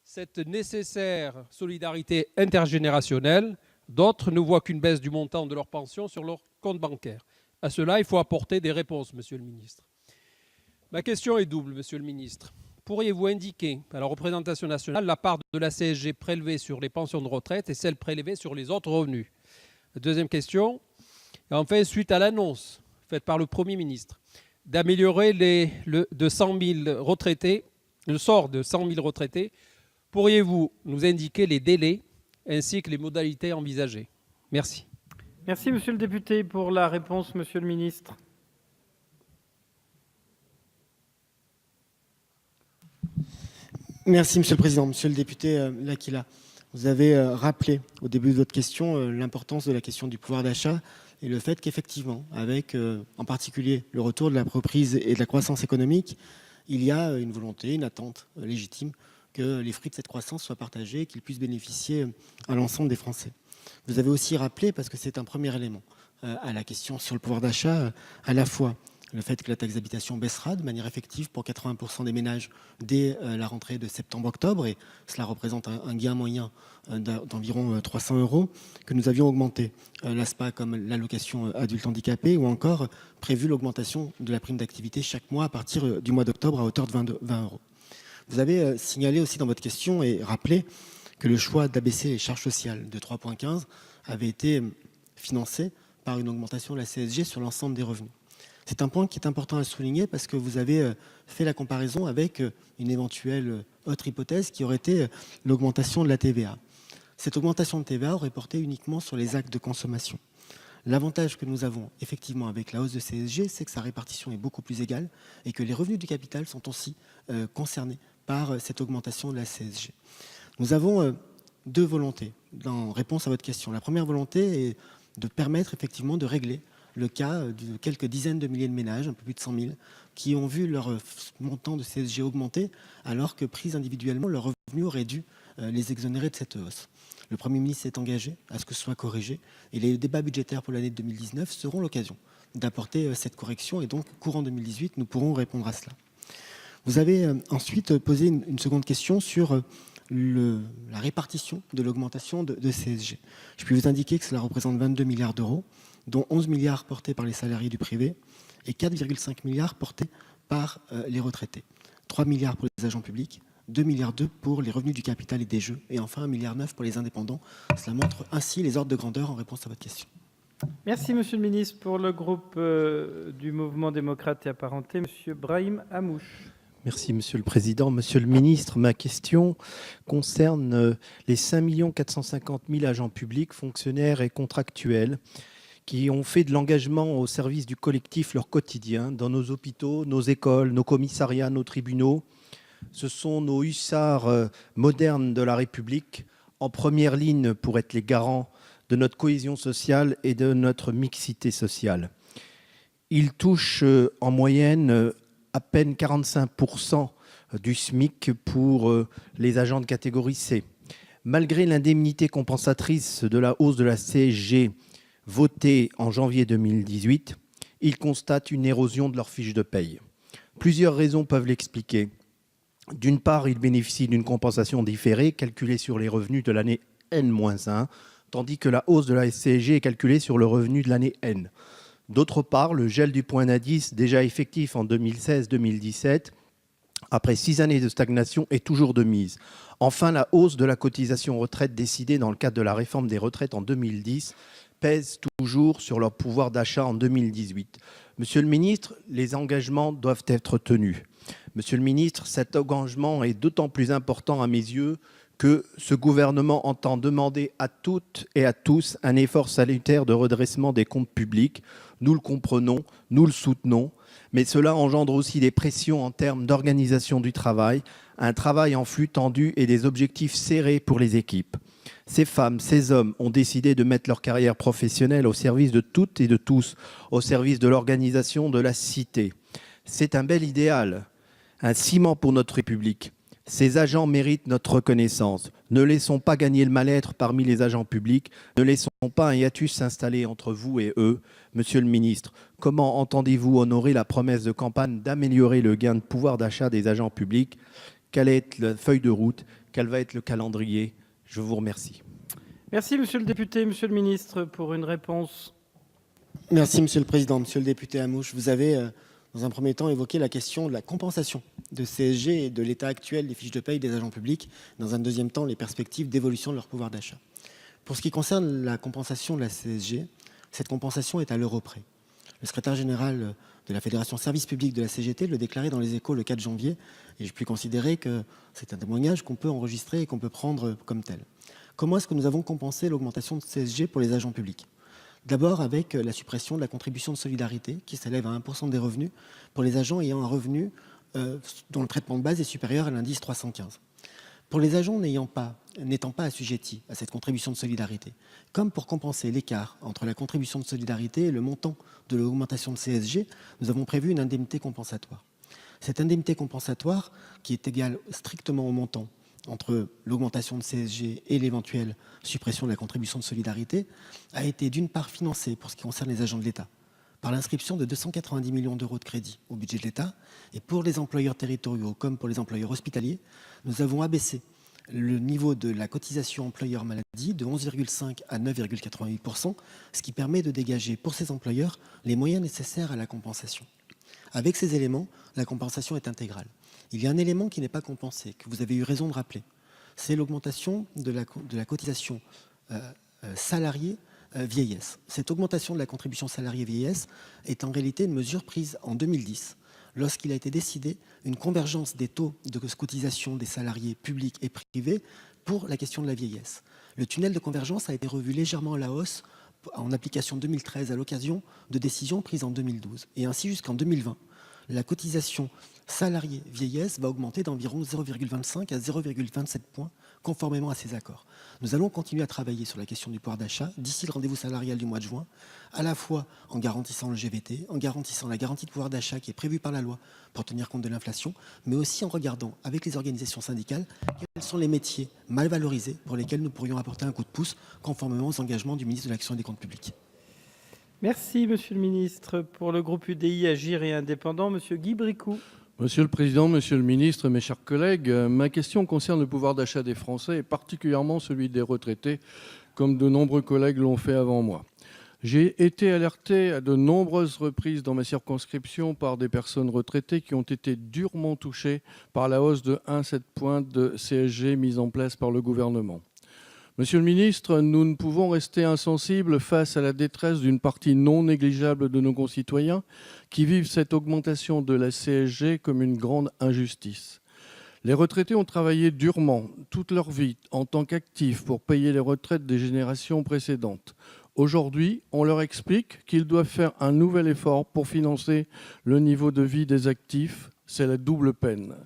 cette nécessaire solidarité intergénérationnelle, d'autres ne voient qu'une baisse du montant de leur pension sur leur compte bancaire. À cela, il faut apporter des réponses, Monsieur le ministre. Ma question est double, Monsieur le ministre. Pourriez-vous indiquer à la représentation nationale la part de la CSG prélevée sur les pensions de retraite et celle prélevée sur les autres revenus? Deuxième question. Et enfin, suite à l'annonce faite par le Premier ministre d'améliorer le sort de 100 000 retraités, pourriez-vous nous indiquer les délais ainsi que les modalités envisagées? Merci. Merci, monsieur le député. Pour la réponse, monsieur le ministre. Merci, Monsieur le Président. Monsieur le député L'Aquila, vous avez rappelé au début de votre question l'importance de la question du pouvoir d'achat et le fait qu'effectivement, avec en particulier le retour de la reprise et de la croissance économique, il y a une volonté, une attente légitime que les fruits de cette croissance soient partagés et qu'ils puissent bénéficier à l'ensemble des Français. Vous avez aussi rappelé, parce que c'est un premier élément à la question sur le pouvoir d'achat, à la fois le fait que la taxe d'habitation baissera de manière effective pour 80% des ménages dès la rentrée de septembre-octobre, et cela représente un gain moyen d'environ 300 €, que nous avions augmenté l'ASPA comme l'allocation adulte handicapé, ou encore prévu l'augmentation de la prime d'activité chaque mois à partir du mois d'octobre à hauteur de 20 €. Vous avez signalé aussi dans votre question et rappelé que le choix d'abaisser les charges sociales de 3,15 avait été financé par une augmentation de la CSG sur l'ensemble des revenus. C'est un point qui est important à souligner parce que vous avez fait la comparaison avec une éventuelle autre hypothèse qui aurait été l'augmentation de la TVA. Cette augmentation de TVA aurait porté uniquement sur les actes de consommation. L'avantage que nous avons effectivement avec la hausse de CSG, c'est que sa répartition est beaucoup plus égale et que les revenus du capital sont aussi concernés par cette augmentation de la CSG. Nous avons deux volontés en réponse à votre question. La première volonté est de permettre effectivement de régler le cas de quelques dizaines de milliers de ménages, un peu plus de 100 000, qui ont vu leur montant de CSG augmenter, alors que pris individuellement, leurs revenus auraient dû les exonérer de cette hausse. Le Premier ministre s'est engagé à ce que ce soit corrigé, et les débats budgétaires pour l'année 2019 seront l'occasion d'apporter cette correction, et donc, courant 2018, nous pourrons répondre à cela. Vous avez ensuite posé une seconde question sur la répartition de l'augmentation de CSG. Je puis vous indiquer que cela représente 22 milliards d'euros, dont 11 milliards portés par les salariés du privé et 4,5 milliards portés par les retraités. 3 milliards pour les agents publics, 2,2 milliards pour les revenus du capital et des jeux, et enfin 1,9 milliard pour les indépendants. Cela montre ainsi les ordres de grandeur en réponse à votre question. Merci, monsieur le ministre. Pour le groupe du Mouvement démocrate et apparenté, monsieur Brahim Hamouche. Merci, Monsieur le Président. Monsieur le Ministre, ma question concerne les 5 450 000 agents publics, fonctionnaires et contractuels qui ont fait de l'engagement au service du collectif leur quotidien dans nos hôpitaux, nos écoles, nos commissariats, nos tribunaux. Ce sont nos hussards modernes de la République, en première ligne pour être les garants de notre cohésion sociale et de notre mixité sociale. Ils touchent en moyenne à peine 45% du SMIC pour les agents de catégorie C. Malgré l'indemnité compensatrice de la hausse de la CSG votée en janvier 2018, ils constatent une érosion de leur fiche de paye. Plusieurs raisons peuvent l'expliquer. D'une part, ils bénéficient d'une compensation différée calculée sur les revenus de l'année N-1, tandis que la hausse de la CSG est calculée sur le revenu de l'année N. D'autre part, le gel du point d'indice, déjà effectif en 2016-2017, après 6 années de stagnation, est toujours de mise. Enfin, la hausse de la cotisation retraite décidée dans le cadre de la réforme des retraites en 2010 pèse toujours sur leur pouvoir d'achat en 2018. Monsieur le ministre, les engagements doivent être tenus. Monsieur le ministre, cet engagement est d'autant plus important à mes yeux que ce gouvernement entend demander à toutes et à tous un effort salutaire de redressement des comptes publics. Nous le comprenons, nous le soutenons, mais cela engendre aussi des pressions en termes d'organisation du travail, un travail en flux tendu et des objectifs serrés pour les équipes. Ces femmes, ces hommes ont décidé de mettre leur carrière professionnelle au service de toutes et de tous, au service de l'organisation de la cité. C'est un bel idéal, un ciment pour notre République. Ces agents méritent notre reconnaissance. Ne laissons pas gagner le mal-être parmi les agents publics. Ne laissons pas un hiatus s'installer entre vous et eux. Monsieur le ministre, comment entendez-vous honorer la promesse de campagne d'améliorer le gain de pouvoir d'achat des agents publics? Quelle est la feuille de route? Quel va être le calendrier? Je vous remercie. Merci, monsieur le député. Monsieur le ministre, pour une réponse. Merci, Monsieur le Président. Monsieur le député Hamouche, vous avez, dans un premier temps, évoqué la question de la compensation de CSG et de l'état actuel des fiches de paye des agents publics. Dans un deuxième temps, les perspectives d'évolution de leur pouvoir d'achat. Pour ce qui concerne la compensation de la CSG, cette compensation est à l'euro près. Le secrétaire général de la Fédération Service Public de la CGT le déclarait dans les Échos le 4 janvier, et je puis considérer que c'est un témoignage qu'on peut enregistrer et qu'on peut prendre comme tel. Comment est-ce que nous avons compensé l'augmentation de CSG pour les agents publics? D'abord avec la suppression de la contribution de solidarité qui s'élève à 1% des revenus pour les agents ayant un revenu dont le traitement de base est supérieur à l'indice 315. Pour les agents n'étant pas assujettis à cette contribution de solidarité, comme pour compenser l'écart entre la contribution de solidarité et le montant de l'augmentation de CSG, nous avons prévu une indemnité compensatoire. Cette indemnité compensatoire, qui est égale strictement au montant entre l'augmentation de CSG et l'éventuelle suppression de la contribution de solidarité, a été d'une part financée, pour ce qui concerne les agents de l'État, par l'inscription de 290 millions d'euros de crédit au budget de l'État. Et pour les employeurs territoriaux comme pour les employeurs hospitaliers, nous avons abaissé le niveau de la cotisation employeur maladie de 11,5 à 9,88%, ce qui permet de dégager pour ces employeurs les moyens nécessaires à la compensation. Avec ces éléments, la compensation est intégrale. Il y a un élément qui n'est pas compensé, que vous avez eu raison de rappeler, c'est l'augmentation de la cotisation salariée vieillesse. Cette augmentation de la contribution salariée vieillesse est en réalité une mesure prise en 2010, lorsqu'il a été décidé une convergence des taux de cotisation des salariés publics et privés pour la question de la vieillesse. Le tunnel de convergence a été revu légèrement à la hausse en application 2013 à l'occasion de décisions prises en 2012. Et ainsi, jusqu'en 2020, la cotisation salariée vieillesse va augmenter d'environ 0,25 à 0,27 points, conformément à ces accords. Nous allons continuer à travailler sur la question du pouvoir d'achat d'ici le rendez-vous salarial du mois de juin, à la fois en garantissant le GVT, en garantissant la garantie de pouvoir d'achat qui est prévue par la loi pour tenir compte de l'inflation, mais aussi en regardant avec les organisations syndicales quels sont les métiers mal valorisés pour lesquels nous pourrions apporter un coup de pouce, conformément aux engagements du ministre de l'Action et des Comptes publics. Merci, monsieur le ministre. Pour le groupe UDI, Agir et Indépendants, monsieur Guy Bricout. Monsieur le Président, Monsieur le Ministre, mes chers collègues, ma question concerne le pouvoir d'achat des Français et particulièrement celui des retraités, comme de nombreux collègues l'ont fait avant moi. J'ai été alerté à de nombreuses reprises dans ma circonscription par des personnes retraitées qui ont été durement touchées par la hausse de 1,7 points de CSG mise en place par le gouvernement. Monsieur le ministre, nous ne pouvons rester insensibles face à la détresse d'une partie non négligeable de nos concitoyens qui vivent cette augmentation de la CSG comme une grande injustice. Les retraités ont travaillé durement toute leur vie en tant qu'actifs pour payer les retraites des générations précédentes. Aujourd'hui, on leur explique qu'ils doivent faire un nouvel effort pour financer le niveau de vie des actifs. C'est la double peine.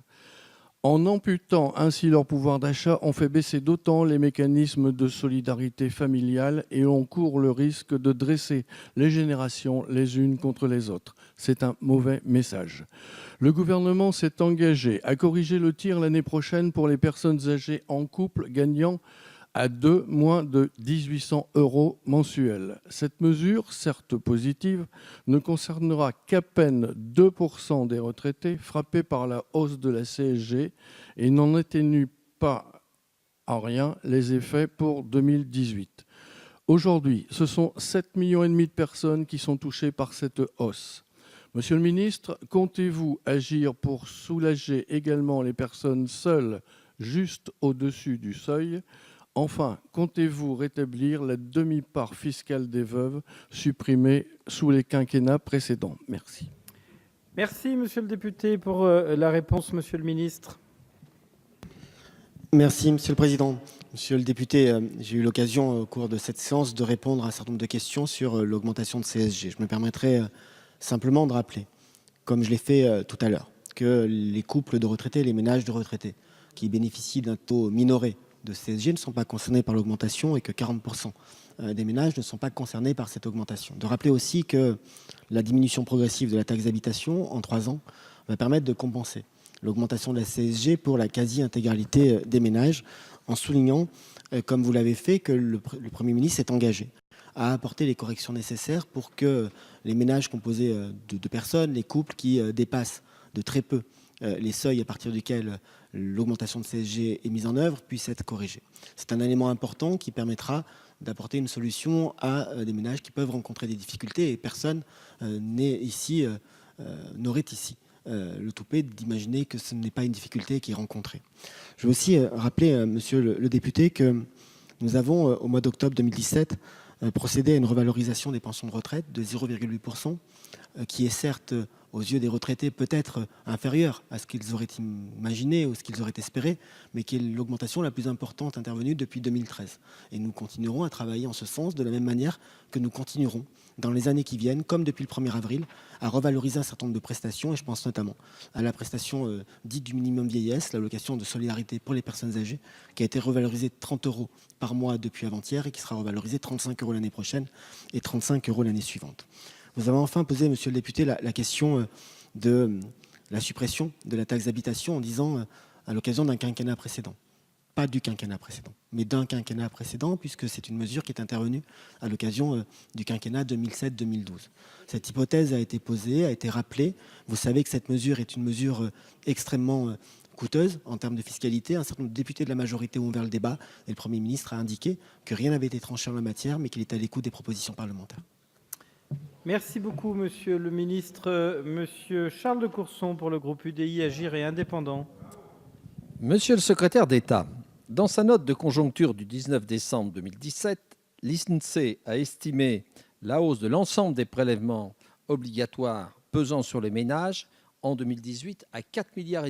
En amputant ainsi leur pouvoir d'achat, on fait baisser d'autant les mécanismes de solidarité familiale et on court le risque de dresser les générations les unes contre les autres. C'est un mauvais message. Le gouvernement s'est engagé à corriger le tir l'année prochaine pour les personnes âgées en couple gagnant à moins de 1 800 € mensuels. Cette mesure, certes positive, ne concernera qu'à peine 2% des retraités frappés par la hausse de la CSG et n'en atténue pas en rien les effets pour 2018. Aujourd'hui, ce sont 7,5 millions de personnes qui sont touchées par cette hausse. Monsieur le ministre, comptez-vous agir pour soulager également les personnes seules juste au-dessus du seuil ? Enfin, comptez-vous rétablir la demi-part fiscale des veuves supprimée sous les quinquennats précédents? Merci. Merci, monsieur le député, pour la réponse, monsieur le ministre. Merci, Monsieur le Président. Monsieur le député, j'ai eu l'occasion au cours de cette séance de répondre à un certain nombre de questions sur l'augmentation de CSG. Je me permettrai simplement de rappeler, comme je l'ai fait tout à l'heure, que les couples de retraités, les ménages de retraités qui bénéficient d'un taux minoré de CSG ne sont pas concernés par l'augmentation et que 40% des ménages ne sont pas concernés par cette augmentation. De rappeler aussi que la diminution progressive de la taxe d'habitation en 3 ans va permettre de compenser l'augmentation de la CSG pour la quasi-intégralité des ménages, en soulignant, comme vous l'avez fait, que le Premier ministre s'est engagé à apporter les corrections nécessaires pour que les ménages composés de personnes, les couples qui dépassent de très peu les seuils à partir duquel l'augmentation de CSG est mise en œuvre puissent être corrigés. C'est un élément important qui permettra d'apporter une solution à des ménages qui peuvent rencontrer des difficultés et personne n'aurait ici le toupet d'imaginer que ce n'est pas une difficulté qui est rencontrée. Je veux aussi rappeler, monsieur le député, que nous avons, au mois d'octobre 2017, procédé à une revalorisation des pensions de retraite de 0,8%, qui est certes, aux yeux des retraités, peut-être inférieure à ce qu'ils auraient imaginé ou ce qu'ils auraient espéré, mais qui est l'augmentation la plus importante intervenue depuis 2013. Et nous continuerons à travailler en ce sens, de la même manière que nous continuerons dans les années qui viennent, comme depuis le 1er avril, à revaloriser un certain nombre de prestations, et je pense notamment à la prestation dite du minimum vieillesse, l'allocation de solidarité pour les personnes âgées, qui a été revalorisée de 30 € par mois depuis avant-hier et qui sera revalorisée 35 € l'année prochaine et 35 € l'année suivante. Vous avez enfin posé, monsieur le député, la question de la suppression de la taxe d'habitation en disant à l'occasion d'un quinquennat précédent. Pas du quinquennat précédent, mais d'un quinquennat précédent, puisque c'est une mesure qui est intervenue à l'occasion du quinquennat 2007-2012. Cette hypothèse a été posée, a été rappelée. Vous savez que cette mesure est une mesure extrêmement coûteuse en termes de fiscalité. Un certain nombre de députés de la majorité ont ouvert le débat et le Premier ministre a indiqué que rien n'avait été tranché en la matière, mais qu'il était à l'écoute des propositions parlementaires. Merci beaucoup, monsieur le ministre. Monsieur Charles de Courson pour le groupe UDI, Agir et Indépendants. Monsieur le secrétaire d'État, dans sa note de conjoncture du 19 décembre 2017, l'INSEE a estimé la hausse de l'ensemble des prélèvements obligatoires pesant sur les ménages en 2018 à 4,5 milliards.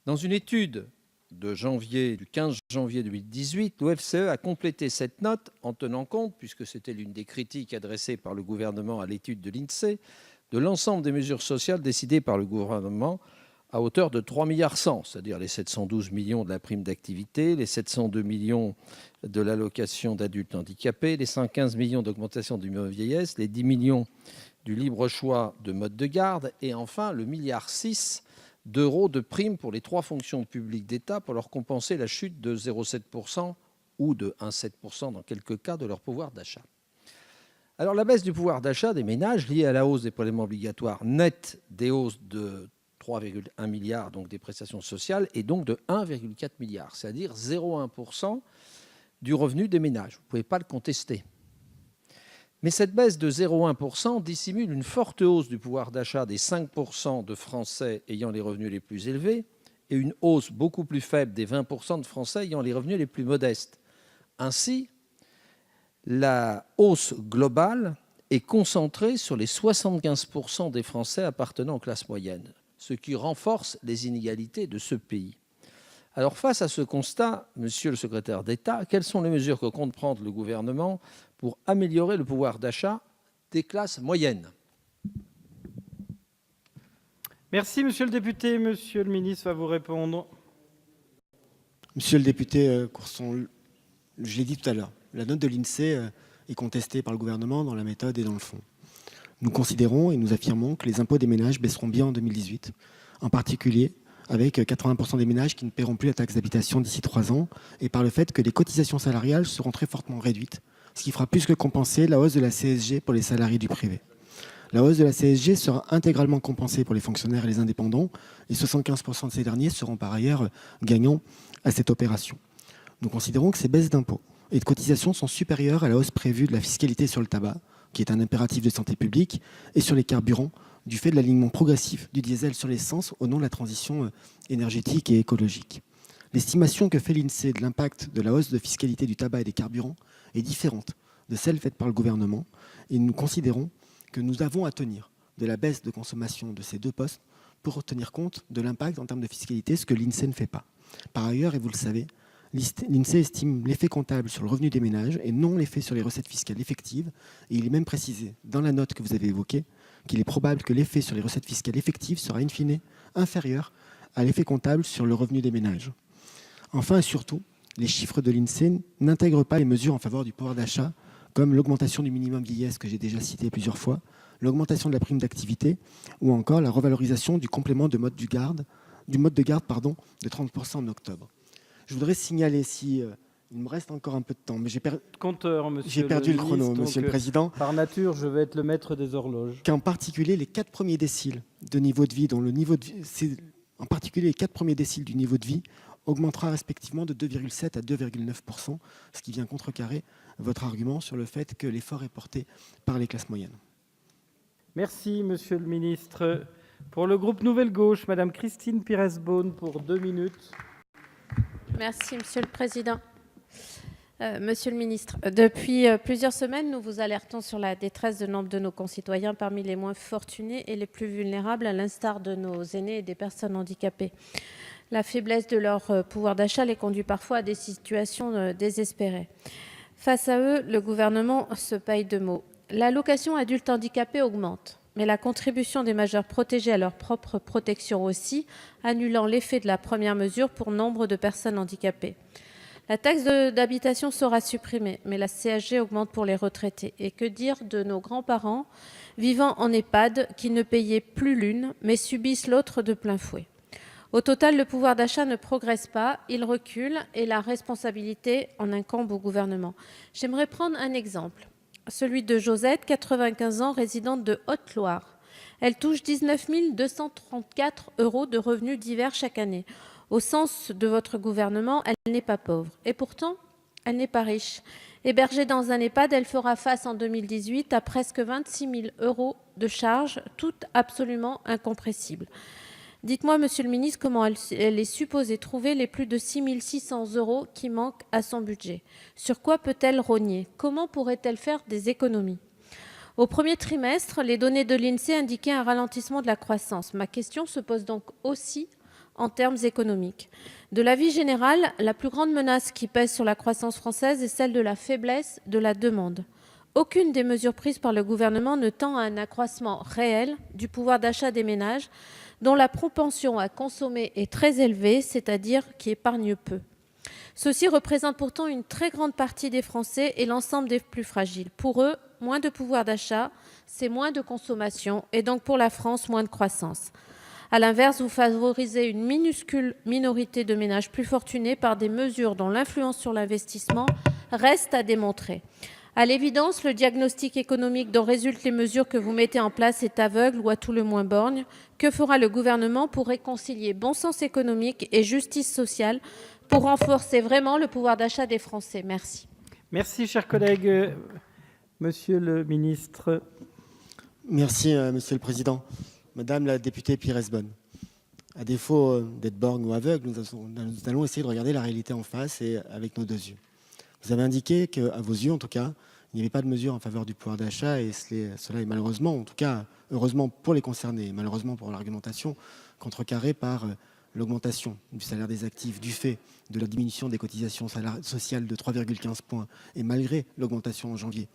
Dans une étude du 15 janvier 2018, l'OFCE a complété cette note en tenant compte, puisque c'était l'une des critiques adressées par le gouvernement à l'étude de l'INSEE, de l'ensemble des mesures sociales décidées par le gouvernement à hauteur de 3,1 milliards, c'est-à-dire les 712 millions de la prime d'activité, les 702 millions de l'allocation d'adultes handicapés, les 115 millions d'augmentation du minimum vieillesse, les 10 millions du libre choix de mode de garde et enfin le 1,6 milliard d'euros de primes pour les 3 fonctions publiques d'État pour leur compenser la chute de 0,7% ou de 1,7% dans quelques cas de leur pouvoir d'achat. Alors la baisse du pouvoir d'achat des ménages liée à la hausse des prélèvements obligatoires nette des hausses de 3,1 milliards donc des prestations sociales et donc de 1,4 milliard, c'est-à-dire 0,1% du revenu des ménages. Vous ne pouvez pas le contester. Mais cette baisse de 0,1% dissimule une forte hausse du pouvoir d'achat des 5% de Français ayant les revenus les plus élevés et une hausse beaucoup plus faible des 20% de Français ayant les revenus les plus modestes. Ainsi, la hausse globale est concentrée sur les 75% des Français appartenant aux classes moyennes, ce qui renforce les inégalités de ce pays. Alors face à ce constat, monsieur le secrétaire d'État, quelles sont les mesures que compte prendre le gouvernement pour améliorer le pouvoir d'achat des classes moyennes? Merci, monsieur le député. Monsieur le ministre va vous répondre. Monsieur le député Courson, je l'ai dit tout à l'heure, la note de l'INSEE est contestée par le gouvernement dans la méthode et dans le fond. Nous considérons et nous affirmons que les impôts des ménages baisseront bien en 2018, en particulier avec 80% des ménages qui ne paieront plus la taxe d'habitation d'ici 3 ans, et par le fait que les cotisations salariales seront très fortement réduites, ce qui fera plus que compenser la hausse de la CSG pour les salariés du privé. La hausse de la CSG sera intégralement compensée pour les fonctionnaires et les indépendants, et 75% de ces derniers seront par ailleurs gagnants à cette opération. Nous considérons que ces baisses d'impôts et de cotisations sont supérieures à la hausse prévue de la fiscalité sur le tabac, qui est un impératif de santé publique, et sur les carburants, du fait de l'alignement progressif du diesel sur l'essence au nom de la transition énergétique et écologique. L'estimation que fait l'INSEE de l'impact de la hausse de fiscalité du tabac et des carburants est différente de celle faite par le gouvernement, et nous considérons que nous avons à tenir de la baisse de consommation de ces deux postes pour tenir compte de l'impact en termes de fiscalité, ce que l'INSEE ne fait pas. Par ailleurs, et vous le savez, l'INSEE estime l'effet comptable sur le revenu des ménages et non l'effet sur les recettes fiscales effectives. Et il est même précisé dans la note que vous avez évoquée qu'il est probable que l'effet sur les recettes fiscales effectives sera in fine inférieur à l'effet comptable sur le revenu des ménages. Enfin et surtout, les chiffres de l'INSEE n'intègrent pas les mesures en faveur du pouvoir d'achat, comme l'augmentation du minimum vieillesse que j'ai déjà cité plusieurs fois, l'augmentation de la prime d'activité ou encore la revalorisation du complément de mode de garde de 30% en octobre. Je voudrais signaler, il me reste encore un peu de temps, mais j'ai perdu le chrono, Monsieur le Président. Par nature, je vais être le maître des horloges. Qu'en particulier les 4 premiers déciles de niveau de vie, dont le niveau de vie, en particulier les 4 premiers déciles du niveau de vie, augmentera respectivement de 2,7 à 2,9%, ce qui vient contrecarrer votre argument sur le fait que l'effort est porté par les classes moyennes. Merci, Monsieur le Ministre. Pour le groupe Nouvelle Gauche, Madame Christine Pires-Beaune pour 2 minutes. Merci, Monsieur le Président. Monsieur le Ministre, depuis plusieurs semaines, nous vous alertons sur la détresse de nombre de nos concitoyens parmi les moins fortunés et les plus vulnérables, à l'instar de nos aînés et des personnes handicapées. La faiblesse de leur pouvoir d'achat les conduit parfois à des situations désespérées. Face à eux, le gouvernement se paye de mots. L'allocation adulte handicapé augmente, mais la contribution des majeurs protégés à leur propre protection aussi, annulant l'effet de la première mesure pour nombre de personnes handicapées. La taxe d'habitation sera supprimée, mais la CSG augmente pour les retraités. Et que dire de nos grands-parents vivant en EHPAD qui ne payaient plus l'une, mais subissent l'autre de plein fouet. Au total, le pouvoir d'achat ne progresse pas, il recule et la responsabilité en incombe au gouvernement. J'aimerais prendre un exemple, celui de Josette, 95 ans, résidente de Haute-Loire. Elle touche 19 234 € de revenus divers chaque année. Au sens de votre gouvernement, elle n'est pas pauvre. Et pourtant, elle n'est pas riche. Hébergée dans un EHPAD, elle fera face en 2018 à presque 26 000 € de charges, toutes absolument incompressibles. Dites-moi, Monsieur le Ministre, comment elle est supposée trouver les plus de 6 600 € qui manquent à son budget? Sur quoi peut-elle rogner? Comment pourrait-elle faire des économies? Au premier trimestre, les données de l'INSEE indiquaient un ralentissement de la croissance. Ma question se pose donc aussi en termes économiques. De l'avis général, la plus grande menace qui pèse sur la croissance française est celle de la faiblesse de la demande. Aucune des mesures prises par le gouvernement ne tend à un accroissement réel du pouvoir d'achat des ménages, dont la propension à consommer est très élevée, c'est-à-dire qui épargnent peu. Ceux-ci représentent pourtant une très grande partie des Français et l'ensemble des plus fragiles. Pour eux, moins de pouvoir d'achat, c'est moins de consommation et donc pour la France, moins de croissance. À l'inverse, vous favorisez une minuscule minorité de ménages plus fortunés par des mesures dont l'influence sur l'investissement reste à démontrer. À l'évidence, le diagnostic économique dont résultent les mesures que vous mettez en place est aveugle ou à tout le moins borgne. Que fera le gouvernement pour réconcilier bon sens économique et justice sociale pour renforcer vraiment le pouvoir d'achat des Français? Merci. Merci, chers collègues. Monsieur le ministre. Merci, Monsieur le Président. Madame la députée Pires-Beaune, à défaut d'être borgne ou aveugle, nous allons essayer de regarder la réalité en face et avec nos deux yeux. Vous avez indiqué qu'à vos yeux, en tout cas, il n'y avait pas de mesure en faveur du pouvoir d'achat et cela est malheureusement, en tout cas, heureusement pour les concernés, malheureusement pour l'argumentation, contrecarrée par l'augmentation du salaire des actifs du fait de la diminution des cotisations sociales de 3,15 points et malgré l'augmentation en janvier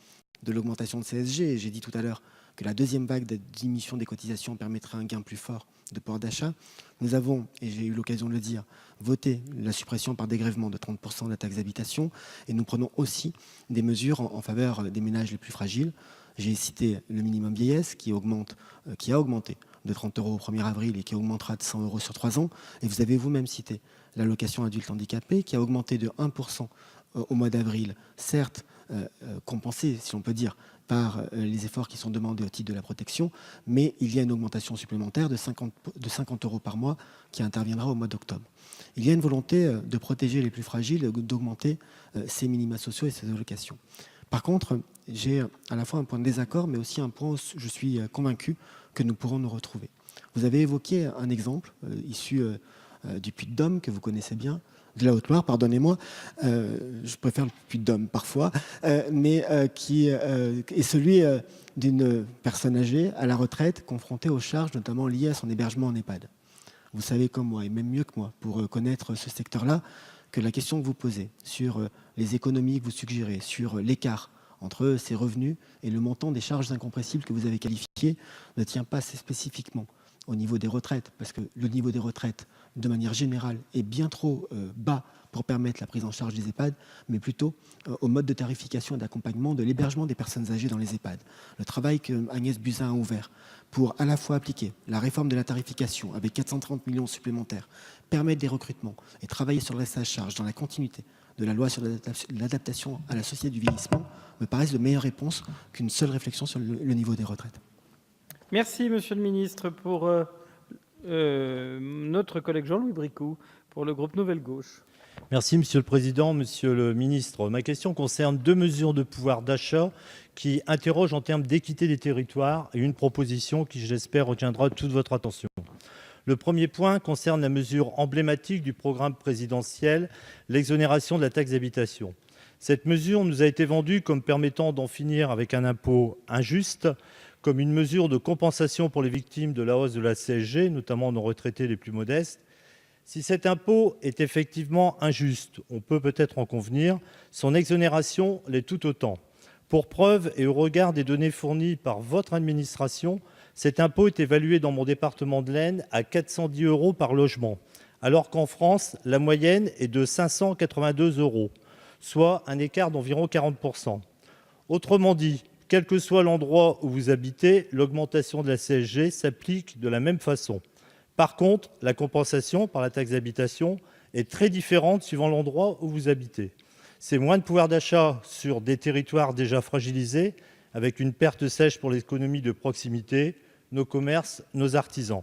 de l'augmentation de CSG. J'ai dit tout à l'heure que la deuxième vague de diminution des cotisations permettrait un gain plus fort de pouvoir d'achat. Nous avons, et j'ai eu l'occasion de le dire, voté la suppression par dégrèvement de 30% de la taxe d'habitation et nous prenons aussi des mesures en faveur des ménages les plus fragiles. J'ai cité le minimum vieillesse qui a augmenté de 30 € au 1er avril et qui augmentera de 100 € sur 3 ans. Et vous avez vous-même cité l'allocation adulte handicapé qui a augmenté de 1% au mois d'avril, certes compensé, si on peut dire, par les efforts qui sont demandés au titre de la protection, mais il y a une augmentation supplémentaire de 50 € par mois qui interviendra au mois d'octobre. Il y a une volonté de protéger les plus fragiles, d'augmenter ces minima sociaux et ces allocations. Par contre, j'ai à la fois un point de désaccord, mais aussi un point où je suis convaincu que nous pourrons nous retrouver. Vous avez évoqué un exemple issu du Puy-de-Dôme, que vous connaissez bien, de la Haute-Loire, pardonnez-moi, je préfère le Puy-de-Dôme parfois, mais qui est celui d'une personne âgée à la retraite confrontée aux charges notamment liées à son hébergement en EHPAD. Vous savez comme moi, et même mieux que moi, pour connaître ce secteur-là, que la question que vous posez sur les économies que vous suggérez, sur l'écart entre ses revenus et le montant des charges incompressibles que vous avez qualifiées, ne tient pas assez spécifiquement au niveau des retraites, parce que le niveau des retraites, de manière générale, est bien trop bas pour permettre la prise en charge des EHPAD, mais plutôt au mode de tarification et d'accompagnement de l'hébergement des personnes âgées dans les EHPAD. Le travail que Agnès Buzyn a ouvert pour à la fois appliquer la réforme de la tarification avec 430 millions supplémentaires, permettre des recrutements et travailler sur le reste à charge dans la continuité de la loi sur l'adaptation à la société du vieillissement me paraissent de meilleures réponses qu'une seule réflexion sur le niveau des retraites. Merci, Monsieur le Ministre. Pour notre collègue Jean-Louis Bricout, pour le groupe Nouvelle Gauche. Merci, Monsieur le Président. Monsieur le Ministre, ma question concerne deux mesures de pouvoir d'achat qui interrogent en termes d'équité des territoires et une proposition qui, je l'espère, retiendra toute votre attention. Le premier point concerne la mesure emblématique du programme présidentiel, l'exonération de la taxe d'habitation. Cette mesure nous a été vendue comme permettant d'en finir avec un impôt injuste, comme une mesure de compensation pour les victimes de la hausse de la CSG, notamment nos retraités les plus modestes. Si cet impôt est effectivement injuste, on peut peut-être en convenir, son exonération l'est tout autant. Pour preuve, et au regard des données fournies par votre administration, cet impôt est évalué dans mon département de l'Aisne à 410 € par logement, alors qu'en France, la moyenne est de 582 €, soit un écart d'environ 40%. Autrement dit, quel que soit l'endroit où vous habitez, l'augmentation de la CSG s'applique de la même façon. Par contre, la compensation par la taxe d'habitation est très différente suivant l'endroit où vous habitez. C'est moins de pouvoir d'achat sur des territoires déjà fragilisés, avec une perte sèche pour l'économie de proximité, nos commerces, nos artisans.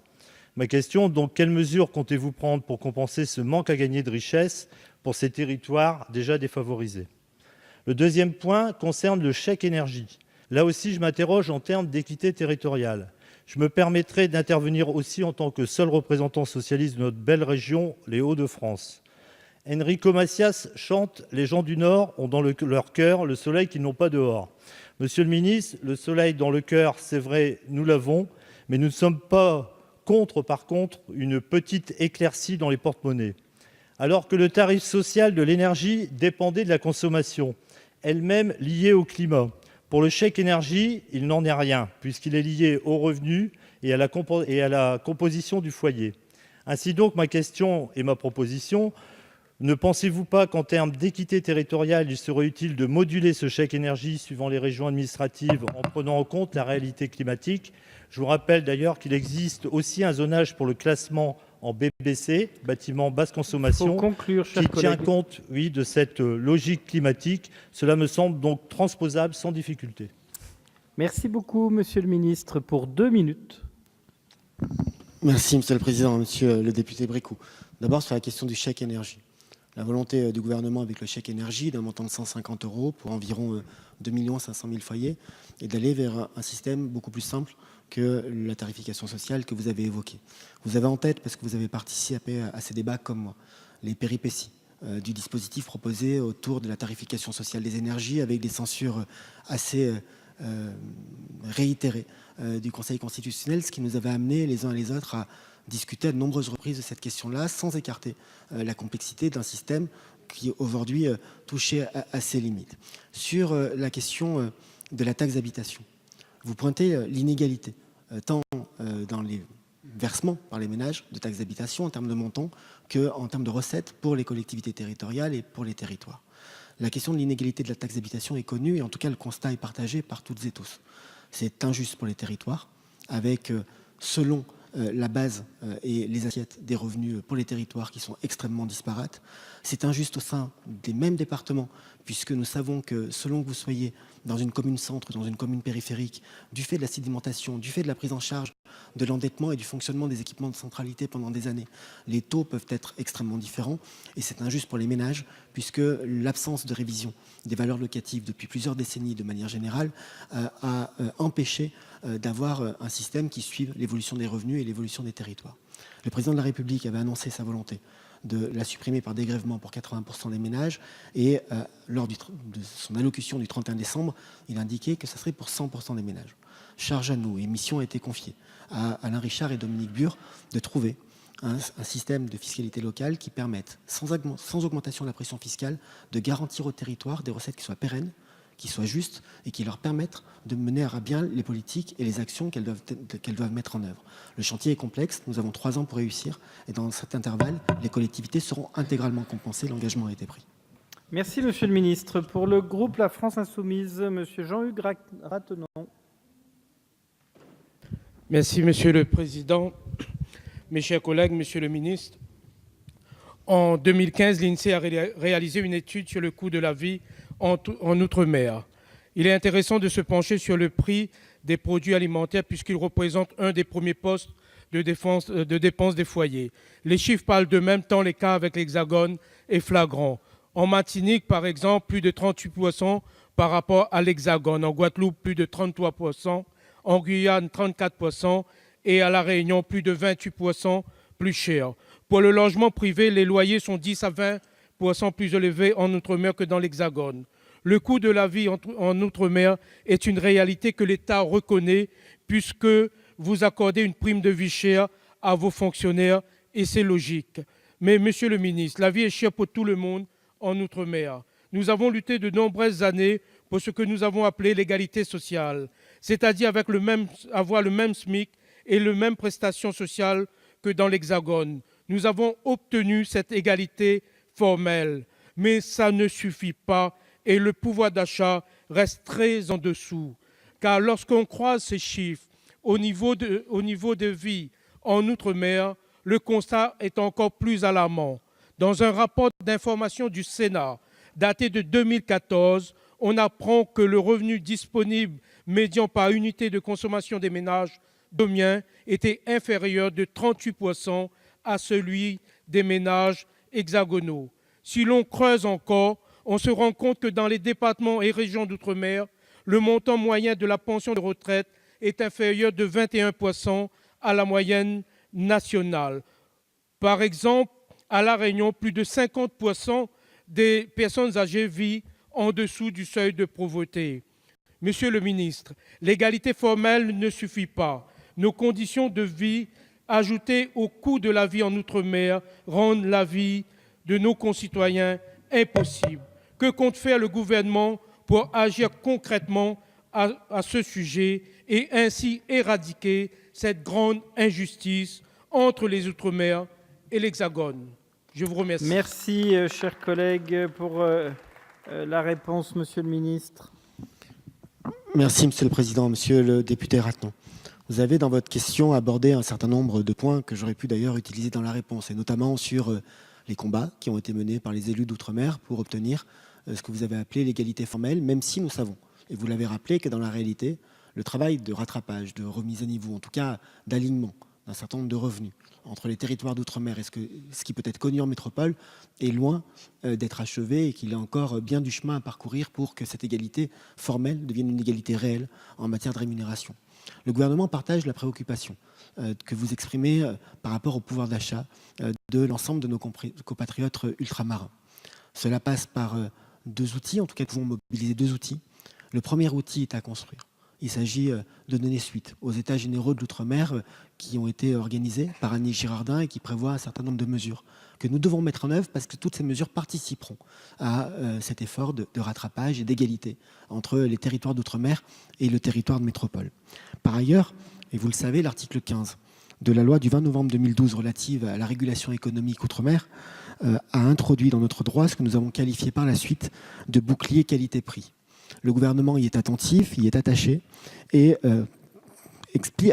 Ma question, donc, quelles mesures comptez-vous prendre pour compenser ce manque à gagner de richesse pour ces territoires déjà défavorisés? Le deuxième point concerne le chèque énergie. Là aussi, je m'interroge en termes d'équité territoriale. Je me permettrai d'intervenir aussi en tant que seul représentant socialiste de notre belle région, les Hauts-de-France. Enrico Macias chante « Les gens du Nord ont dans leur cœur le soleil qu'ils n'ont pas dehors ». Monsieur le ministre, le soleil dans le cœur, c'est vrai, nous l'avons, mais nous ne sommes pas contre, par contre, une petite éclaircie dans les porte-monnaies. Alors que le tarif social de l'énergie dépendait de la consommation, elle-même liée au climat, pour le chèque énergie, il n'en est rien, puisqu'il est lié aux revenus et à la composition du foyer. Ainsi donc, ma question et ma proposition, ne pensez-vous pas qu'en termes d'équité territoriale, il serait utile de moduler ce chèque énergie suivant les régions administratives en prenant en compte la réalité climatique? Je vous rappelle d'ailleurs qu'il existe aussi un zonage pour le classement en BBC, bâtiment basse consommation, qui tient compte, oui, de cette logique climatique. Cela me semble donc transposable sans difficulté. Merci beaucoup, Monsieur le Ministre. Pour 2 minutes. Merci, Monsieur le Président, Monsieur le député Bricout. D'abord, sur la question du chèque énergie. La volonté du gouvernement avec le chèque énergie d'un montant de 150 € pour environ 2 500 000 foyers est d'aller vers un système beaucoup plus simple que la tarification sociale que vous avez évoquée. Vous avez en tête, parce que vous avez participé à ces débats comme moi, les péripéties du dispositif proposé autour de la tarification sociale des énergies avec des censures assez réitérées du Conseil constitutionnel, ce qui nous avait amené les uns et les autres à discuter à de nombreuses reprises de cette question-là, sans écarter la complexité d'un système qui aujourd'hui touchait à ses limites. Sur la question de la taxe d'habitation, vous pointez l'inégalité, tant dans les versements par les ménages de taxes d'habitation en termes de montant qu'en termes de recettes pour les collectivités territoriales et pour les territoires. La question de l'inégalité de la taxe d'habitation est connue et en tout cas le constat est partagé par toutes et tous. C'est injuste pour les territoires avec, selon la base et les assiettes des revenus pour les territoires qui sont extrêmement disparates. C'est injuste au sein des mêmes départements, puisque nous savons que selon que vous soyez dans une commune centre, dans une commune périphérique, du fait de la sédimentation, du fait de la prise en charge de l'endettement et du fonctionnement des équipements de centralité pendant des années, les taux peuvent être extrêmement différents et c'est injuste pour les ménages puisque l'absence de révision des valeurs locatives depuis plusieurs décennies de manière générale a empêché d'avoir un système qui suive l'évolution des revenus et l'évolution des territoires. Le président de la République avait annoncé sa volonté de la supprimer par dégrèvement pour 80% des ménages. Et lors de son allocution du 31 décembre, il indiquait que ça serait pour 100% des ménages. Charge à nous, et mission a été confiée à Alain Richard et Dominique Bure de trouver un système de fiscalité locale qui permette, sans augmentation de la pression fiscale, de garantir au territoire des recettes qui soient pérennes, qui soient justes et qui leur permettent de mener à bien les politiques et les actions qu'elles doivent mettre en œuvre. Le chantier est complexe, nous avons 3 ans pour réussir et dans cet intervalle, les collectivités seront intégralement compensées, l'engagement a été pris. Merci Monsieur le Ministre. Pour le groupe La France Insoumise, Monsieur Jean-Hugues Ratenon. Merci Monsieur le Président. Mes chers collègues, Monsieur le Ministre, en 2015, l'INSEE a réalisé une étude sur le coût de la vie en Outre-mer. Il est intéressant de se pencher sur le prix des produits alimentaires puisqu'il représente un des premiers postes de dépenses des foyers. Les chiffres parlent d'eux-mêmes tant l'écart avec l'Hexagone est flagrant. En Martinique, par exemple, plus de 38% par rapport à l'Hexagone. En Guadeloupe, plus de 33%. En Guyane, 34%. Et à La Réunion, plus de 28% plus cher. Pour le logement privé, les loyers sont 10 à 20% plus élevés en Outre-mer que dans l'Hexagone. Le coût de la vie en Outre-mer est une réalité que l'État reconnaît puisque vous accordez une prime de vie chère à vos fonctionnaires et c'est logique. Mais Monsieur le Ministre, la vie est chère pour tout le monde en Outre-mer. Nous avons lutté de nombreuses années pour ce que nous avons appelé l'égalité sociale, c'est-à-dire avoir le même SMIC et les mêmes prestations sociales que dans l'Hexagone. Nous avons obtenu cette égalité formelle, mais ça ne suffit pas et le pouvoir d'achat reste très en dessous. Car lorsqu'on croise ces chiffres au niveau de vie en Outre-mer, le constat est encore plus alarmant. Dans un rapport d'information du Sénat daté de 2014, on apprend que le revenu disponible médian par unité de consommation des ménages domiens était inférieur de 38% à celui des ménages hexagonaux. Si l'on creuse encore, on se rend compte que dans les départements et régions d'outre-mer, le montant moyen de la pension de retraite est inférieur de 21% à la moyenne nationale. Par exemple, à La Réunion, plus de 50% des personnes âgées vivent en dessous du seuil de pauvreté. Monsieur le ministre, l'égalité formelle ne suffit pas. Nos conditions de vie, ajoutées au coût de la vie en Outre-mer, rendent la vie de nos concitoyens impossible. Que compte faire le gouvernement pour agir concrètement à ce sujet et ainsi éradiquer cette grande injustice entre les Outre-mer et l'Hexagone? Je vous remercie. Merci, chers collègues. Pour la réponse, Monsieur le Ministre. Merci, Monsieur le Président. Monsieur le député Ratenon, vous avez dans votre question abordé un certain nombre de points que j'aurais pu d'ailleurs utiliser dans la réponse, et notamment sur les combats qui ont été menés par les élus d'outre-mer pour obtenir ce que vous avez appelé l'égalité formelle, même si nous savons, et vous l'avez rappelé, que dans la réalité, le travail de rattrapage, de remise à niveau, en tout cas d'alignement d'un certain nombre de revenus entre les territoires d'outre-mer et ce qui peut être connu en métropole est loin d'être achevé et qu'il y a encore bien du chemin à parcourir pour que cette égalité formelle devienne une égalité réelle en matière de rémunération. Le gouvernement partage la préoccupation que vous exprimez par rapport au pouvoir d'achat de l'ensemble de nos compatriotes ultramarins. Cela passe par 2 outils, en tout cas nous pouvons mobiliser 2 outils. Le premier outil est à construire. Il s'agit de donner suite aux États généraux de l'outre-mer qui ont été organisés par Annie Girardin et qui prévoient un certain nombre de mesures que nous devons mettre en œuvre parce que toutes ces mesures participeront à cet effort de rattrapage et d'égalité entre les territoires d'outre-mer et le territoire de métropole. Par ailleurs, et vous le savez, l'article 15 de la loi du 20 novembre 2012 relative à la régulation économique outre-mer a introduit dans notre droit ce que nous avons qualifié par la suite de bouclier qualité-prix. Le gouvernement y est attentif, y est attaché et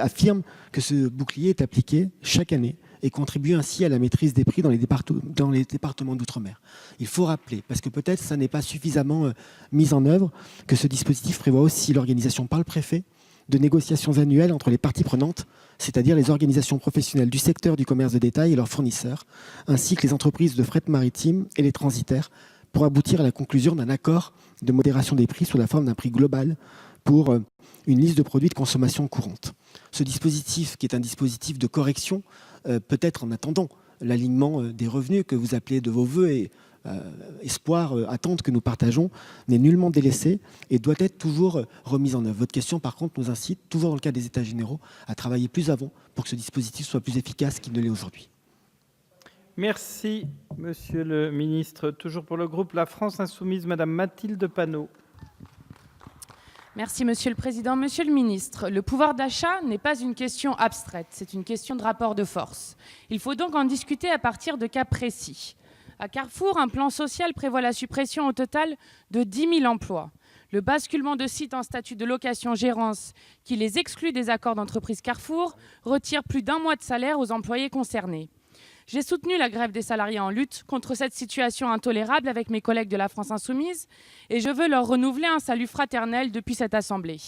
affirme que ce bouclier est appliqué chaque année et contribue ainsi à la maîtrise des prix dans les départements d'outre-mer. Il faut rappeler, parce que peut-être ça n'est pas suffisamment mis en œuvre, que ce dispositif prévoit aussi l'organisation par le préfet de négociations annuelles entre les parties prenantes, c'est-à-dire les organisations professionnelles du secteur du commerce de détail et leurs fournisseurs, ainsi que les entreprises de fret maritime et les transitaires, pour aboutir à la conclusion d'un accord de modération des prix sous la forme d'un prix global pour une liste de produits de consommation courante. Ce dispositif, qui est un dispositif de correction, peut être en attendant l'alignement des revenus que vous appelez de vos voeux et espoir, attente que nous partageons, n'est nullement délaissé et doit être toujours remise en œuvre. Votre question, par contre, nous incite, toujours dans le cadre des États généraux, à travailler plus avant pour que ce dispositif soit plus efficace qu'il ne l'est aujourd'hui. Merci, monsieur le ministre. Toujours pour le groupe La France Insoumise, madame Mathilde Panot. Merci, monsieur le président. Monsieur le ministre, le pouvoir d'achat n'est pas une question abstraite, c'est une question de rapport de force. Il faut donc en discuter à partir de cas précis. À Carrefour, un plan social prévoit la suppression au total de 10 000 emplois. Le basculement de sites en statut de location-gérance, qui les exclut des accords d'entreprise Carrefour, retire plus d'1 mois de salaire aux employés concernés. J'ai soutenu la grève des salariés en lutte contre cette situation intolérable avec mes collègues de la France Insoumise et je veux leur renouveler un salut fraternel depuis cette Assemblée.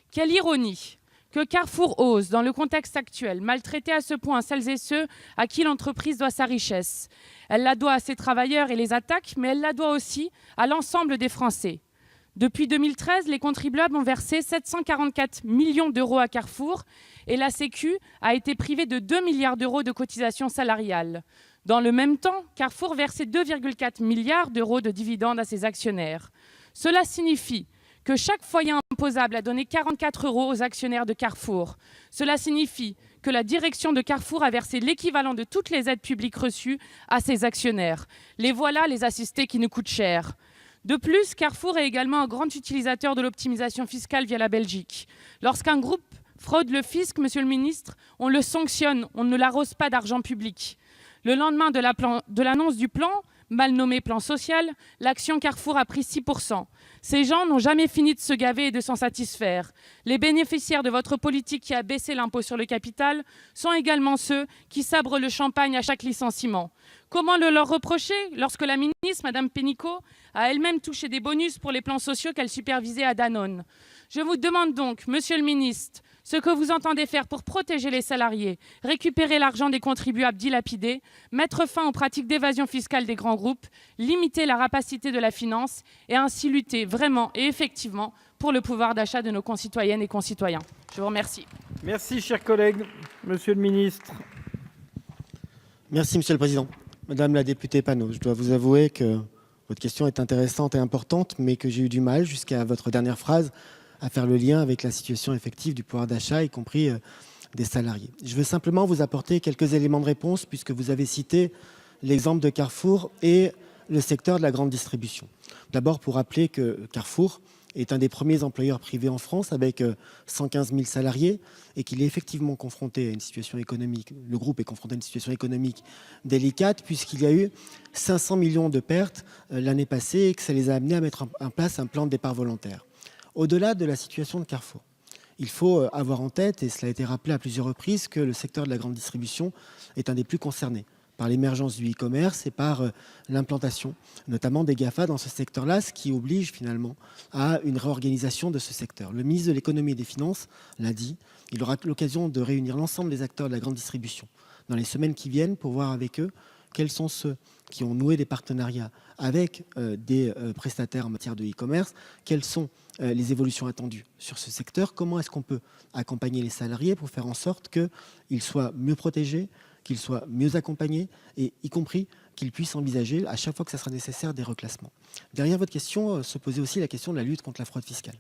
Quelle ironie que Carrefour ose, dans le contexte actuel, maltraiter à ce point celles et ceux à qui l'entreprise doit sa richesse. Elle la doit à ses travailleurs et les attaque, mais elle la doit aussi à l'ensemble des Français. Depuis 2013, les contribuables ont versé 744 millions d'euros à Carrefour et la Sécu a été privée de 2 milliards d'euros de cotisations salariales. Dans le même temps, Carrefour versait 2,4 milliards d'euros de dividendes à ses actionnaires. Cela signifie que chaque foyer imposable a donné 44 euros aux actionnaires de Carrefour. Cela signifie que la direction de Carrefour a versé l'équivalent de toutes les aides publiques reçues à ses actionnaires. Les voilà, les assistés qui nous coûtent cher. De plus, Carrefour est également un grand utilisateur de l'optimisation fiscale via la Belgique. Lorsqu'un groupe fraude le fisc, monsieur le ministre, on le sanctionne, on ne l'arrose pas d'argent public. Le lendemain de l'annonce du plan, mal nommé plan social, l'action Carrefour a pris 6%. Ces gens n'ont jamais fini de se gaver et de s'en satisfaire. Les bénéficiaires de votre politique qui a baissé l'impôt sur le capital sont également ceux qui sabrent le champagne à chaque licenciement. Comment le leur reprocher lorsque la ministre, Mme Pénicaud, a elle-même touché des bonus pour les plans sociaux qu'elle supervisait à Danone? Je vous demande donc, monsieur le ministre, ce que vous entendez faire pour protéger les salariés, récupérer l'argent des contribuables dilapidés, mettre fin aux pratiques d'évasion fiscale des grands groupes, limiter la rapacité de la finance et ainsi lutter vraiment et effectivement pour le pouvoir d'achat de nos concitoyennes et concitoyens. Je vous remercie. Merci, chers collègues. Monsieur le ministre. Merci, monsieur le président. Madame la députée Panot, je dois vous avouer que votre question est intéressante et importante, mais que j'ai eu du mal jusqu'à votre dernière phrase à faire le lien avec la situation effective du pouvoir d'achat, y compris des salariés. Je veux simplement vous apporter quelques éléments de réponse, puisque vous avez cité l'exemple de Carrefour et le secteur de la grande distribution. D'abord, pour rappeler que Carrefour est un des premiers employeurs privés en France, avec 115 000 salariés, et qu'il est effectivement confronté à une situation économique, le groupe est confronté à une situation économique délicate, puisqu'il y a eu 500 millions de pertes l'année passée, et que ça les a amenés à mettre en place un plan de départ volontaire. Au-delà de la situation de Carrefour, il faut avoir en tête, et cela a été rappelé à plusieurs reprises, que le secteur de la grande distribution est un des plus concernés par l'émergence du e-commerce et par l'implantation, notamment des GAFA dans ce secteur-là, ce qui oblige finalement à une réorganisation de ce secteur. Le ministre de l'économie et des finances l'a dit, il aura l'occasion de réunir l'ensemble des acteurs de la grande distribution dans les semaines qui viennent pour voir avec eux quels sont ceux qui ont noué des partenariats avec des prestataires en matière de e-commerce, quelles sont les évolutions attendues sur ce secteur, comment est-ce qu'on peut accompagner les salariés pour faire en sorte qu'ils soient mieux protégés, qu'ils soient mieux accompagnés, et y compris qu'ils puissent envisager, à chaque fois que ça sera nécessaire, des reclassements. Derrière votre question se posait aussi la question de la lutte contre la fraude fiscale.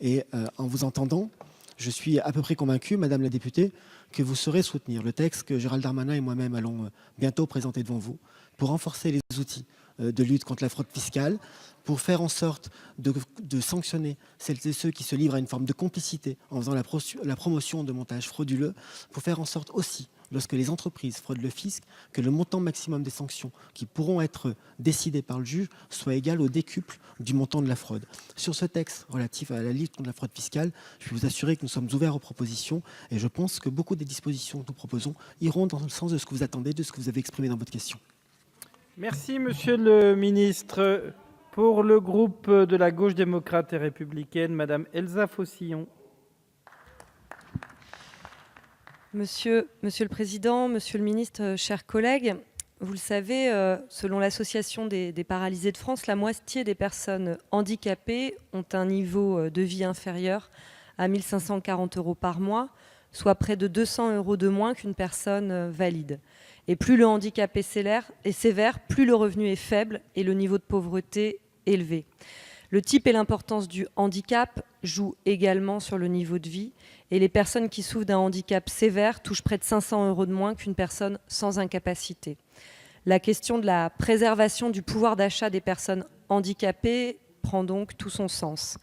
Et en vous entendant, je suis à peu près convaincu, Madame la députée, que vous saurez soutenir le texte que Gérald Darmanin et moi-même allons bientôt présenter devant vous pour renforcer les outils de lutte contre la fraude fiscale, pour faire en sorte de sanctionner celles et ceux qui se livrent à une forme de complicité en faisant la promotion de montages frauduleux, pour faire en sorte aussi, lorsque les entreprises fraudent le fisc, que le montant maximum des sanctions qui pourront être décidées par le juge soit égal au décuple du montant de la fraude. Sur ce texte relatif à la lutte contre la fraude fiscale, je peux vous assurer que nous sommes ouverts aux propositions et je pense que beaucoup des dispositions que nous proposons iront dans le sens de ce que vous attendez, de ce que vous avez exprimé dans votre question. Merci, monsieur le ministre. Pour le groupe de la gauche démocrate et républicaine, madame Elsa Faucillon. Monsieur le Président, Monsieur le Ministre, chers collègues, vous le savez, selon l'Association des paralysés de France, la moitié des personnes handicapées ont un niveau de vie inférieur à 1 540 € par mois, soit près de 200 € de moins qu'une personne valide. Et plus le handicap est sévère, plus le revenu est faible et le niveau de pauvreté élevé. Le type et l'importance du handicap jouent également sur le niveau de vie, et les personnes qui souffrent d'un handicap sévère touchent près de 500 € de moins qu'une personne sans incapacité. La question de la préservation du pouvoir d'achat des personnes handicapées prend donc tout son sens.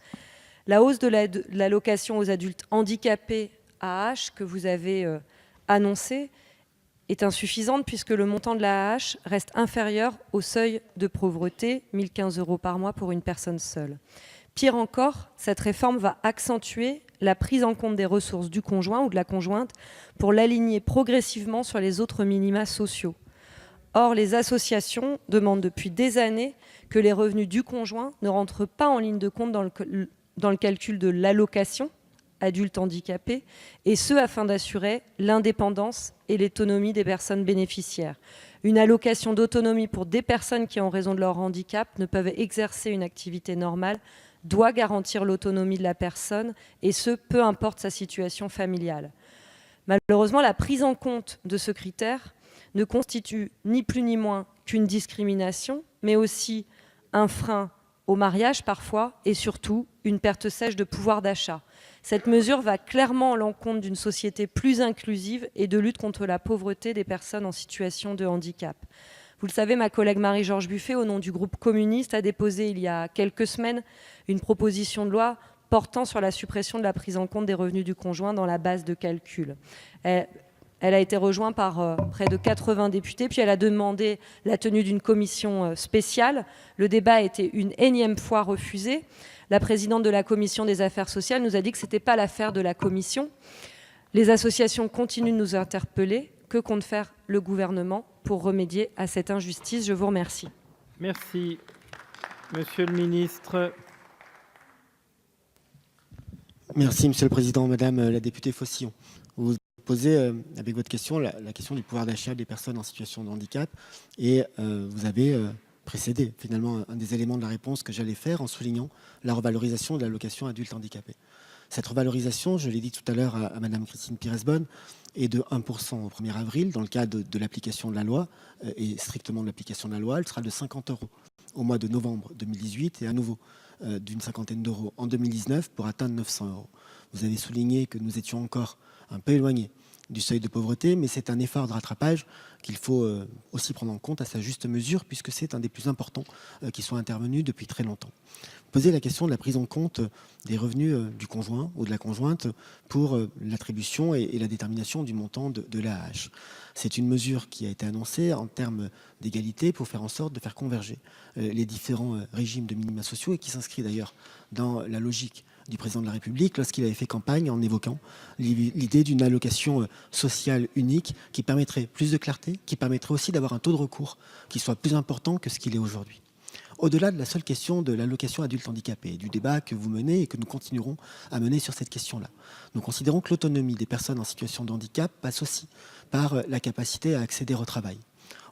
La hausse de l'allocation aux adultes handicapés AAH que vous avez annoncée est insuffisante puisque le montant de la AAH reste inférieur au seuil de pauvreté, 1 015 € par mois pour une personne seule. Pire encore, cette réforme va accentuer la prise en compte des ressources du conjoint ou de la conjointe pour l'aligner progressivement sur les autres minima sociaux. Or, les associations demandent depuis des années que les revenus du conjoint ne rentrent pas en ligne de compte dans le calcul de l'allocation adulte handicapé, et ce afin d'assurer l'indépendance et l'autonomie des personnes bénéficiaires. Une allocation d'autonomie pour des personnes qui, en raison de leur handicap, ne peuvent exercer une activité normale doit garantir l'autonomie de la personne, et ce, peu importe sa situation familiale. Malheureusement, la prise en compte de ce critère ne constitue ni plus ni moins qu'une discrimination, mais aussi un frein au mariage parfois, et surtout une perte sèche de pouvoir d'achat. Cette mesure va clairement à l'encontre d'une société plus inclusive et de lutte contre la pauvreté des personnes en situation de handicap. Vous le savez, ma collègue Marie-Georges Buffet, au nom du groupe communiste, a déposé il y a quelques semaines une proposition de loi portant sur la suppression de la prise en compte des revenus du conjoint dans la base de calcul. Elle a été rejointe par près de 80 députés, puis elle a demandé la tenue d'une commission spéciale. Le débat a été une énième fois refusé. La présidente de la commission des affaires sociales nous a dit que ce n'était pas l'affaire de la commission. Les associations continuent de nous interpeller. Que compte faire le gouvernement pour remédier à cette injustice? Je vous remercie. Merci. Monsieur le ministre. Merci, Monsieur le Président. Madame la députée Faucillon, vous posez avec votre question la question du pouvoir d'achat des personnes en situation de handicap, et vous avez précédé finalement un des éléments de la réponse que j'allais faire en soulignant la revalorisation de l'allocation adulte handicapé. Cette revalorisation, je l'ai dit tout à l'heure à Madame Christine Pires-Beaune, est de 1% au 1er avril dans le cadre de l'application de la loi, et strictement de l'application de la loi. Elle sera de 50 € au mois de novembre 2018 et à nouveau d'une cinquantaine d'euros en 2019 pour atteindre 900 €. Vous avez souligné que nous étions encore un peu éloignés du seuil de pauvreté, mais c'est un effort de rattrapage qu'il faut aussi prendre en compte à sa juste mesure, puisque c'est un des plus importants qui soit intervenu depuis très longtemps. Vous posez la question de la prise en compte des revenus du conjoint ou de la conjointe pour l'attribution et la détermination du montant de l'AAH. C'est une mesure qui a été annoncée en termes d'égalité pour faire en sorte de faire converger les différents régimes de minima sociaux, et qui s'inscrit d'ailleurs dans la logique du président de la République lorsqu'il avait fait campagne en évoquant l'idée d'une allocation sociale unique qui permettrait plus de clarté, qui permettrait aussi d'avoir un taux de recours qui soit plus important que ce qu'il est aujourd'hui. Au-delà de la seule question de l'allocation adulte handicapé, du débat que vous menez et que nous continuerons à mener sur cette question-là, nous considérons que l'autonomie des personnes en situation de handicap passe aussi par la capacité à accéder au travail.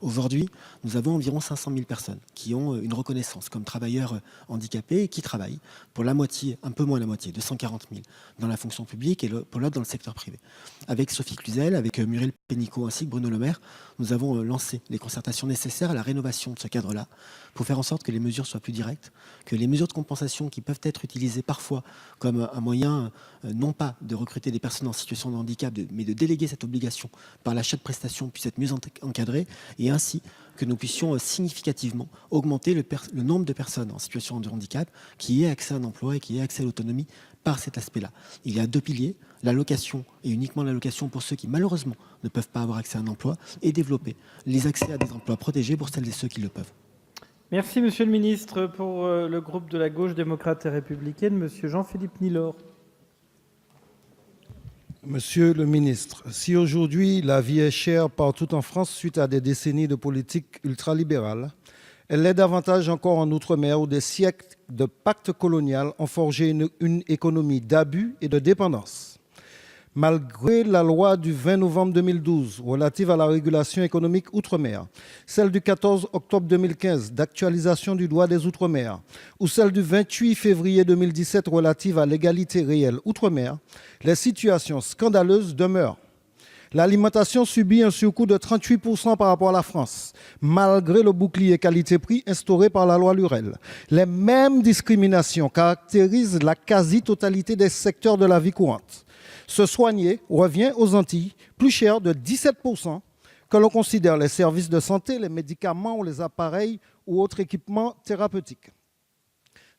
Aujourd'hui, nous avons environ 500 000 personnes qui ont une reconnaissance comme travailleurs handicapés et qui travaillent pour la moitié, un peu moins la moitié, 240 000 dans la fonction publique et pour l'autre dans le secteur privé. Avec Sophie Cluzel, avec Muriel Pénicaud ainsi que Bruno Le Maire, nous avons lancé les concertations nécessaires à la rénovation de ce cadre-là pour faire en sorte que les mesures soient plus directes, que les mesures de compensation qui peuvent être utilisées parfois comme un moyen non pas de recruter des personnes en situation de handicap, mais de déléguer cette obligation par l'achat de prestations puissent être mieux encadrées, et ainsi que nous puissions significativement augmenter le nombre de personnes en situation de handicap qui aient accès à un emploi et qui aient accès à l'autonomie par cet aspect-là. Il y a deux piliers, l'allocation, et uniquement l'allocation pour ceux qui malheureusement ne peuvent pas avoir accès à un emploi, et développer les accès à des emplois protégés pour celles et ceux qui le peuvent. Merci Monsieur le ministre. Pour le groupe de la gauche démocrate et républicaine, Monsieur Jean-Philippe Nilor. Monsieur le ministre, si aujourd'hui la vie est chère partout en France suite à des décennies de politique ultralibérale, elle l'est davantage encore en Outre-mer où des siècles de pacte colonial ont forgé une économie d'abus et de dépendance. Malgré la loi du 20 novembre 2012 relative à la régulation économique Outre-mer, celle du 14 octobre 2015 d'actualisation du droit des Outre-mer ou celle du 28 février 2017 relative à l'égalité réelle Outre-mer, les situations scandaleuses demeurent. L'alimentation subit un surcoût de 38% par rapport à la France, malgré le bouclier qualité-prix instauré par la loi Lurel. Les mêmes discriminations caractérisent la quasi-totalité des secteurs de la vie courante. Se soigner revient aux Antilles plus cher de 17%, que l'on considère les services de santé, les médicaments ou les appareils ou autres équipements thérapeutiques.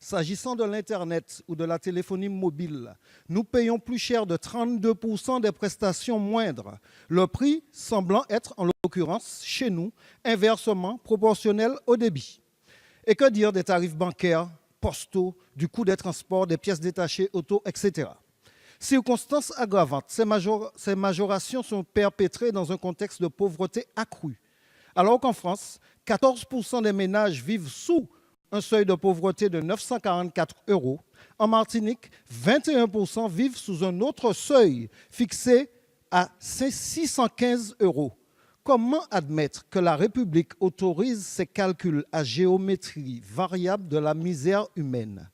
S'agissant de l'Internet ou de la téléphonie mobile, nous payons plus cher de 32% des prestations moindres, le prix semblant être, en l'occurrence, chez nous, inversement proportionnel au débit. Et que dire des tarifs bancaires, postaux, du coût des transports, des pièces détachées, auto, etc. Circonstances aggravantes, ces majorations sont perpétrées dans un contexte de pauvreté accrue, alors qu'en France, 14% des ménages vivent sous un seuil de pauvreté de 944 €. En Martinique, 21% vivent sous un autre seuil fixé à 615 €. Comment admettre que la République autorise ces calculs à géométrie variable de la misère humaine?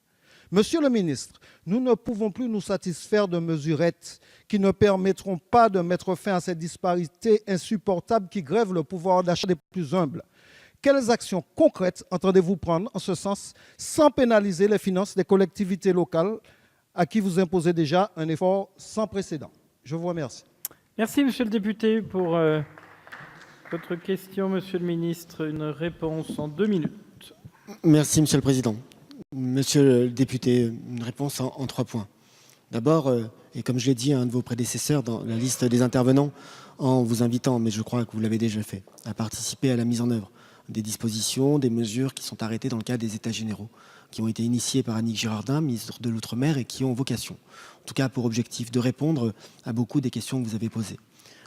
Monsieur le ministre, nous ne pouvons plus nous satisfaire de mesurettes qui ne permettront pas de mettre fin à ces disparités insupportables qui grèvent le pouvoir d'achat des plus humbles. Quelles actions concrètes entendez-vous prendre en ce sens sans pénaliser les finances des collectivités locales à qui vous imposez déjà un effort sans précédent? Je vous remercie. Merci, monsieur le député, pour votre question. Monsieur le ministre, une réponse en 2 minutes. Merci, monsieur le président. Monsieur le député, une réponse en 3 points. D'abord, et comme je l'ai dit à un de vos prédécesseurs dans la liste des intervenants, en vous invitant, mais je crois que vous l'avez déjà fait, à participer à la mise en œuvre des dispositions, des mesures qui sont arrêtées dans le cadre des États généraux, qui ont été initiées par Annick Girardin, ministre de l'Outre-mer, et qui ont vocation, en tout cas pour objectif, de répondre à beaucoup des questions que vous avez posées.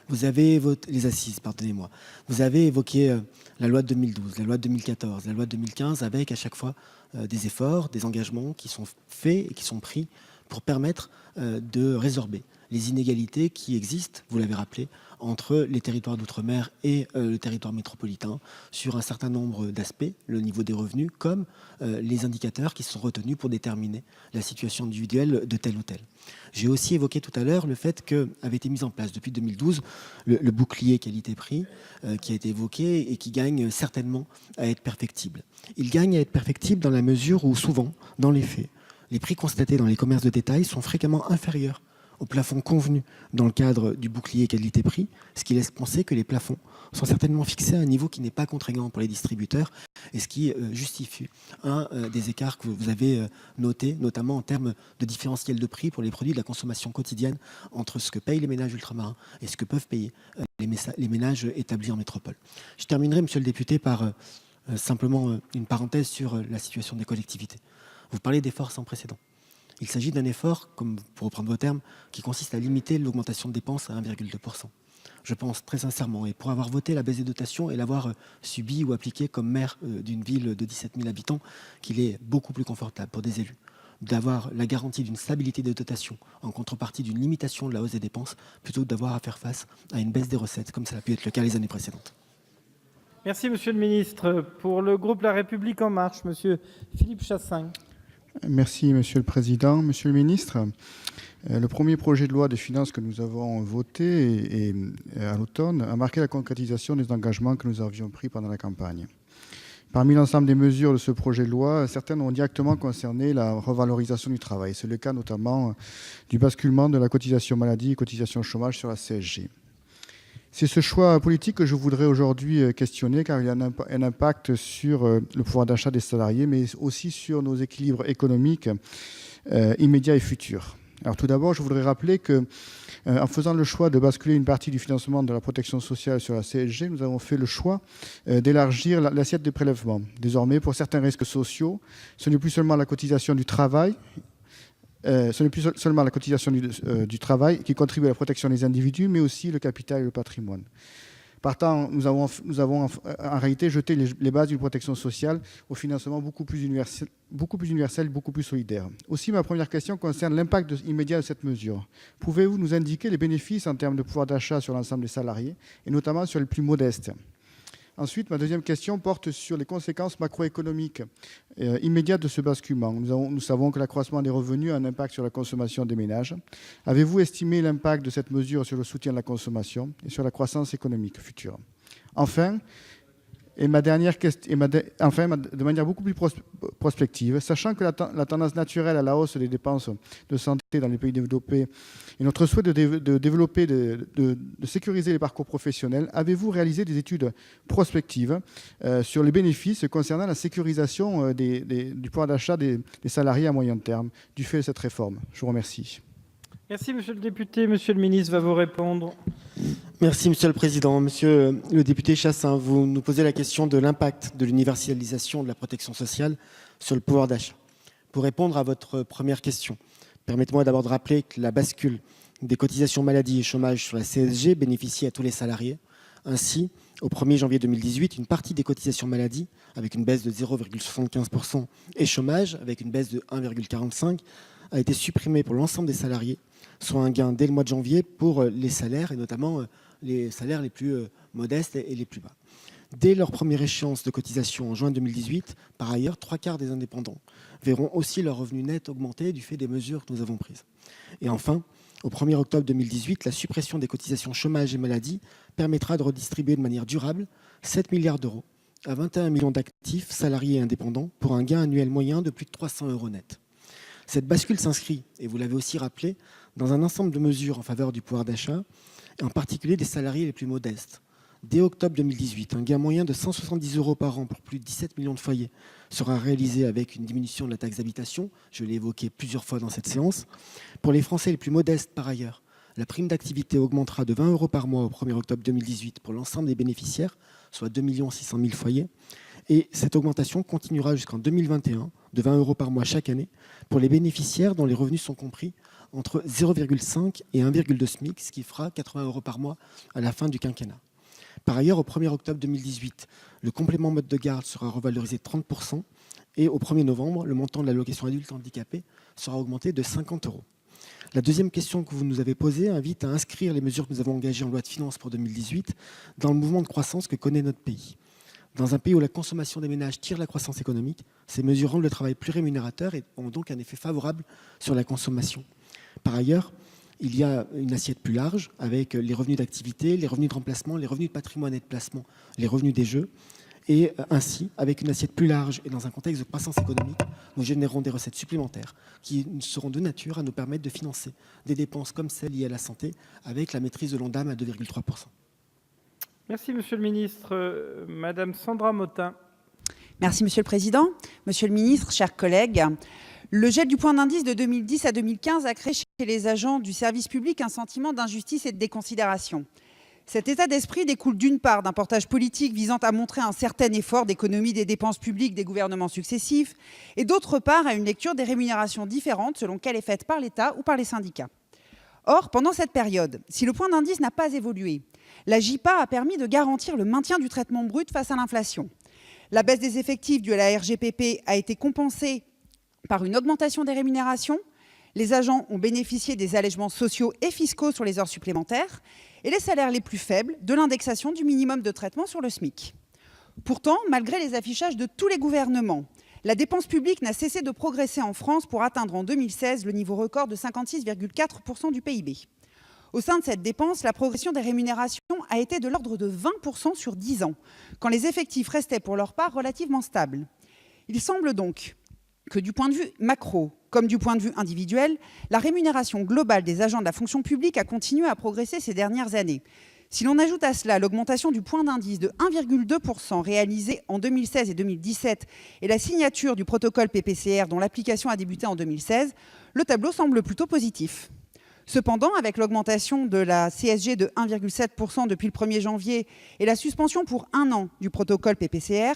Vous avez les assises, pardonnez-moi. Vous avez évoqué la loi de 2012, la loi de 2014, la loi de 2015, avec à chaque fois des efforts, des engagements qui sont faits et qui sont pris pour permettre de résorber les inégalités qui existent, vous l'avez rappelé, entre les territoires d'outre-mer et le territoire métropolitain sur un certain nombre d'aspects, le niveau des revenus, comme les indicateurs qui sont retenus pour déterminer la situation individuelle de tel ou tel. J'ai aussi évoqué tout à l'heure le fait qu'avait été mis en place depuis 2012 le bouclier qualité-prix qui a été évoqué et qui gagne certainement à être perfectible. Il gagne à être perfectible dans la mesure où souvent, dans les faits, les prix constatés dans les commerces de détail sont fréquemment inférieurs au plafond convenu dans le cadre du bouclier qualité-prix, ce qui laisse penser que les plafonds sont certainement fixés à un niveau qui n'est pas contraignant pour les distributeurs et ce qui justifie un des écarts que vous avez notés, notamment en termes de différentiel de prix pour les produits de la consommation quotidienne entre ce que payent les ménages ultramarins et ce que peuvent payer les ménages établis en métropole. Je terminerai, monsieur le député, par simplement une parenthèse sur la situation des collectivités. Vous parlez d'efforts sans précédent. Il s'agit d'un effort, comme pour reprendre vos termes, qui consiste à limiter l'augmentation de dépenses à 1,2%. Je pense très sincèrement, et pour avoir voté la baisse des dotations et l'avoir subi ou appliqué comme maire d'une ville de 17 000 habitants, qu'il est beaucoup plus confortable pour des élus d'avoir la garantie d'une stabilité des dotations en contrepartie d'une limitation de la hausse des dépenses, plutôt que d'avoir à faire face à une baisse des recettes, comme ça a pu être le cas les années précédentes. Merci, monsieur le ministre. Pour le groupe La République En Marche, monsieur Philippe Chassaing. Merci, Monsieur le Président. Monsieur le Ministre, le premier projet de loi de finances que nous avons voté à l'automne a marqué la concrétisation des engagements que nous avions pris pendant la campagne. Parmi l'ensemble des mesures de ce projet de loi, certaines ont directement concerné la revalorisation du travail. C'est le cas notamment du basculement de la cotisation maladie et cotisation chômage sur la CSG. C'est ce choix politique que je voudrais aujourd'hui questionner, car il y a un impact sur le pouvoir d'achat des salariés, mais aussi sur nos équilibres économiques immédiats et futurs. Alors tout d'abord, je voudrais rappeler qu'en faisant le choix de basculer une partie du financement de la protection sociale sur la CSG, nous avons fait le choix d'élargir l'assiette des prélèvements. Désormais, pour certains risques sociaux, ce n'est plus seulement la cotisation du travail, du travail qui contribue à la protection des individus, mais aussi le capital et le patrimoine. Partant, nous avons en réalité jeté les bases d'une protection sociale au financement beaucoup plus universel, beaucoup plus solidaire. Aussi, ma première question concerne l'impact immédiat de cette mesure. Pouvez-vous nous indiquer les bénéfices en termes de pouvoir d'achat sur l'ensemble des salariés, et notamment sur les plus modestes ? Ensuite, ma deuxième question porte sur les conséquences macroéconomiques immédiates de ce basculement. Nous savons que l'accroissement des revenus a un impact sur la consommation des ménages. Avez-vous estimé l'impact de cette mesure sur le soutien de la consommation et sur la croissance économique future? Enfin, de manière beaucoup plus prospective, sachant que la tendance naturelle à la hausse des dépenses de santé dans les pays développés et notre souhait de développer, de sécuriser les parcours professionnels, avez-vous réalisé des études prospectives sur les bénéfices concernant la sécurisation du pouvoir d'achat des salariés à moyen terme du fait de cette réforme? Je vous remercie. Merci, monsieur le député. Monsieur le ministre va vous répondre. Merci, Monsieur le Président. Monsieur le député Chassaing, vous nous posez la question de l'impact de l'universalisation de la protection sociale sur le pouvoir d'achat. Pour répondre à votre première question, permettez-moi d'abord de rappeler que la bascule des cotisations maladie et chômage sur la CSG bénéficie à tous les salariés. Ainsi, au 1er janvier 2018, une partie des cotisations maladie, avec une baisse de 0,75%, et chômage, avec une baisse de 1,45%, a été supprimée pour l'ensemble des salariés, soit un gain dès le mois de janvier pour les salaires, et notamment les salaires les plus modestes et les plus bas. Dès leur première échéance de cotisation en juin 2018, par ailleurs, 3/4 des indépendants verront aussi leur revenu net augmenter du fait des mesures que nous avons prises. Et enfin, au 1er octobre 2018, la suppression des cotisations chômage et maladie permettra de redistribuer de manière durable 7 milliards d'euros à 21 millions d'actifs, salariés et indépendants, pour un gain annuel moyen de plus de 300 € net. Cette bascule s'inscrit, et vous l'avez aussi rappelé, dans un ensemble de mesures en faveur du pouvoir d'achat, et en particulier des salariés les plus modestes. Dès octobre 2018, un gain moyen de 170 € par an pour plus de 17 millions de foyers sera réalisé avec une diminution de la taxe d'habitation, je l'ai évoqué plusieurs fois dans cette séance. Pour les Français les plus modestes, par ailleurs, la prime d'activité augmentera de 20 € par mois au 1er octobre 2018 pour l'ensemble des bénéficiaires, soit 2 600 000 foyers. Et cette augmentation continuera jusqu'en 2021, de 20 € par mois chaque année, pour les bénéficiaires dont les revenus sont compris entre 0,5 et 1,2 SMIC, ce qui fera 80 € par mois à la fin du quinquennat. Par ailleurs, au 1er octobre 2018, le complément mode de garde sera revalorisé de 30%, et au 1er novembre, le montant de l'allocation adulte handicapé sera augmenté de 50 €. La deuxième question que vous nous avez posée invite à inscrire les mesures que nous avons engagées en loi de finances pour 2018 dans le mouvement de croissance que connaît notre pays. Dans un pays où la consommation des ménages tire la croissance économique, ces mesures rendent le travail plus rémunérateur et ont donc un effet favorable sur la consommation. Par ailleurs, il y a une assiette plus large avec les revenus d'activité, les revenus de remplacement, les revenus de patrimoine et de placement, les revenus des jeux. Et ainsi, avec une assiette plus large et dans un contexte de croissance économique, nous générons des recettes supplémentaires qui seront de nature à nous permettre de financer des dépenses comme celles liées à la santé avec la maîtrise de l'Ondam à 2,3%. Merci, monsieur le ministre. Madame Sandra Mottin. Merci, monsieur le président. Monsieur le ministre, chers collègues, le gel du point d'indice de 2010 à 2015 a créé chez les agents du service public un sentiment d'injustice et de déconsidération. Cet état d'esprit découle d'une part d'un portage politique visant à montrer un certain effort d'économie des dépenses publiques des gouvernements successifs, et d'autre part à une lecture des rémunérations différentes selon qu'elle est faite par l'État ou par les syndicats. Or, pendant cette période, si le point d'indice n'a pas évolué, la JPA a permis de garantir le maintien du traitement brut face à l'inflation. La baisse des effectifs due à la RGPP a été compensée par une augmentation des rémunérations. Les agents ont bénéficié des allègements sociaux et fiscaux sur les heures supplémentaires et les salaires les plus faibles de l'indexation du minimum de traitement sur le SMIC. Pourtant, malgré les affichages de tous les gouvernements, la dépense publique n'a cessé de progresser en France pour atteindre en 2016 le niveau record de 56,4% du PIB. Au sein de cette dépense, la progression des rémunérations a été de l'ordre de 20% sur 10 ans, quand les effectifs restaient pour leur part relativement stables. Il semble donc que du point de vue macro, comme du point de vue individuel, la rémunération globale des agents de la fonction publique a continué à progresser ces dernières années. Si l'on ajoute à cela l'augmentation du point d'indice de 1,2% réalisée en 2016 et 2017 et la signature du protocole PPCR dont l'application a débuté en 2016, le tableau semble plutôt positif. Cependant, avec l'augmentation de la CSG de 1,7% depuis le 1er janvier et la suspension pour 1 an du protocole PPCR,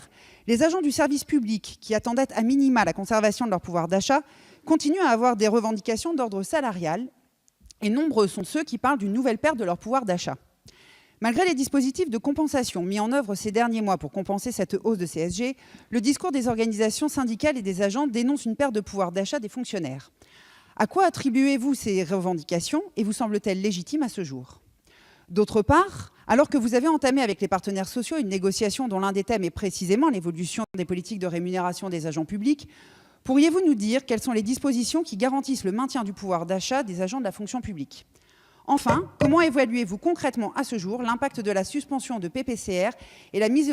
les agents du service public qui attendaient à minima la conservation de leur pouvoir d'achat continuent à avoir des revendications d'ordre salarial et nombreux sont ceux qui parlent d'une nouvelle perte de leur pouvoir d'achat. Malgré les dispositifs de compensation mis en œuvre ces derniers mois pour compenser cette hausse de CSG, le discours des organisations syndicales et des agents dénonce une perte de pouvoir d'achat des fonctionnaires. À quoi attribuez-vous ces revendications et vous semblent-elles légitimes à ce jour? D'autre part, Alors que vous avez entamé avec les partenaires sociaux une négociation dont l'un des thèmes est précisément l'évolution des politiques de rémunération des agents publics, pourriez-vous nous dire quelles sont les dispositions qui garantissent le maintien du pouvoir d'achat des agents de la fonction publique? Enfin, comment évaluez-vous concrètement à ce jour l'impact de la suspension de PPCR et la mise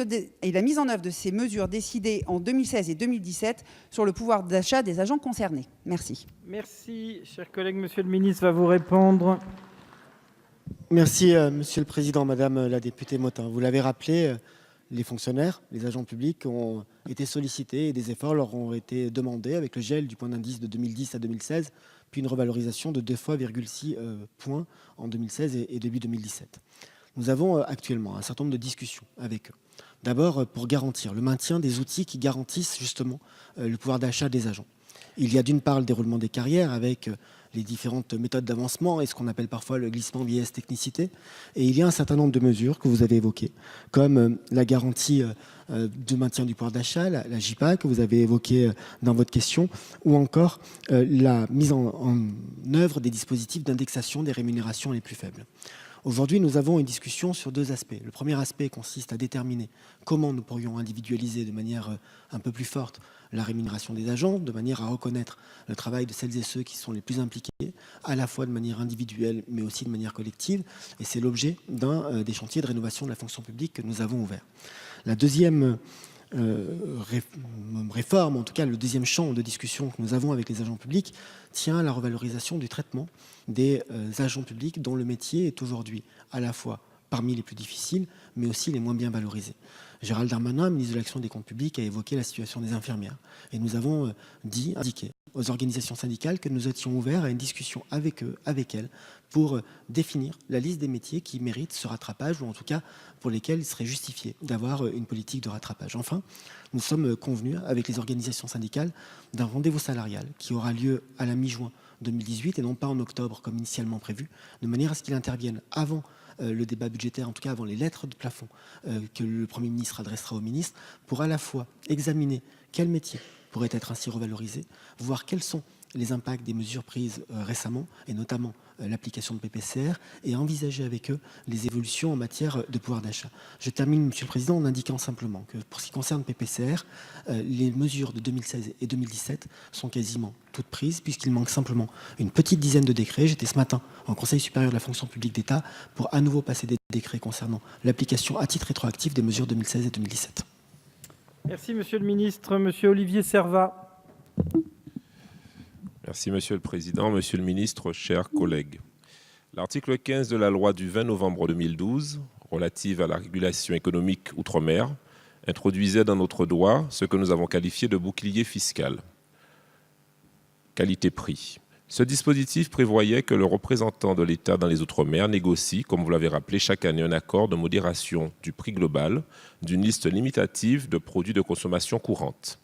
en œuvre de ces mesures décidées en 2016 et 2017 sur le pouvoir d'achat des agents concernés? Merci. Merci, cher collègue. Monsieur le ministre va vous répondre. Merci, Monsieur le Président. Madame la députée Motin, vous l'avez rappelé, les fonctionnaires, les agents publics ont été sollicités et des efforts leur ont été demandés avec le gel du point d'indice de 2010 à 2016, puis une revalorisation de 2,6 points en 2016 et début 2017. Nous avons actuellement un certain nombre de discussions avec eux. D'abord, pour garantir le maintien des outils qui garantissent justement le pouvoir d'achat des agents. Il y a d'une part le déroulement des carrières avec les différentes méthodes d'avancement et ce qu'on appelle parfois le glissement vieillesse technicité. Et il y a un certain nombre de mesures que vous avez évoquées, comme la garantie de maintien du pouvoir d'achat, la JPA que vous avez évoquée dans votre question, ou encore la mise en œuvre des dispositifs d'indexation des rémunérations les plus faibles. Aujourd'hui, nous avons une discussion sur deux aspects. Le premier aspect consiste à déterminer comment nous pourrions individualiser de manière un peu plus forte la rémunération des agents, de manière à reconnaître le travail de celles et ceux qui sont les plus impliqués, à la fois de manière individuelle, mais aussi de manière collective. Et c'est l'objet d'un des chantiers de rénovation de la fonction publique que nous avons ouvert. La deuxième réforme, en tout cas le deuxième champ de discussion que nous avons avec les agents publics, tient à la revalorisation du traitement des agents publics dont le métier est aujourd'hui à la fois parmi les plus difficiles, mais aussi les moins bien valorisés. Gérald Darmanin, ministre de l'Action et des Comptes publics, a évoqué la situation des infirmières. Et nous avons indiqué aux organisations syndicales que nous étions ouverts à une discussion avec eux, avec elles, pour définir la liste des métiers qui méritent ce rattrapage, ou en tout cas pour lesquels il serait justifié d'avoir une politique de rattrapage. Enfin, nous sommes convenus avec les organisations syndicales d'un rendez-vous salarial qui aura lieu à la mi-juin 2018 et non pas en octobre comme initialement prévu, de manière à ce qu'il intervienne avant le débat budgétaire, en tout cas avant les lettres de plafond que le Premier ministre adressera au ministre, pour à la fois examiner quels métiers pourraient être ainsi revalorisés, voir quels sont les impacts des mesures prises récemment, et notamment l'application de PPCR, et envisager avec eux les évolutions en matière de pouvoir d'achat. Je termine, Monsieur le Président, en indiquant simplement que pour ce qui concerne PPCR, les mesures de 2016 et 2017 sont quasiment toutes prises, puisqu'il manque simplement une petite dizaine de décrets. J'étais ce matin en Conseil supérieur de la fonction publique d'État pour à nouveau passer des décrets concernant l'application à titre rétroactif des mesures 2016 et 2017. Merci, Monsieur le Ministre. Monsieur Olivier Servat. Merci, Monsieur le Président, Monsieur le Ministre, chers collègues. L'article 15 de la loi du 20 novembre 2012, relative à la régulation économique outre-mer, introduisait dans notre droit ce que nous avons qualifié de bouclier fiscal, qualité-prix. Ce dispositif prévoyait que le représentant de l'État dans les Outre-mer négocie, comme vous l'avez rappelé, chaque année un accord de modération du prix global d'une liste limitative de produits de consommation courante.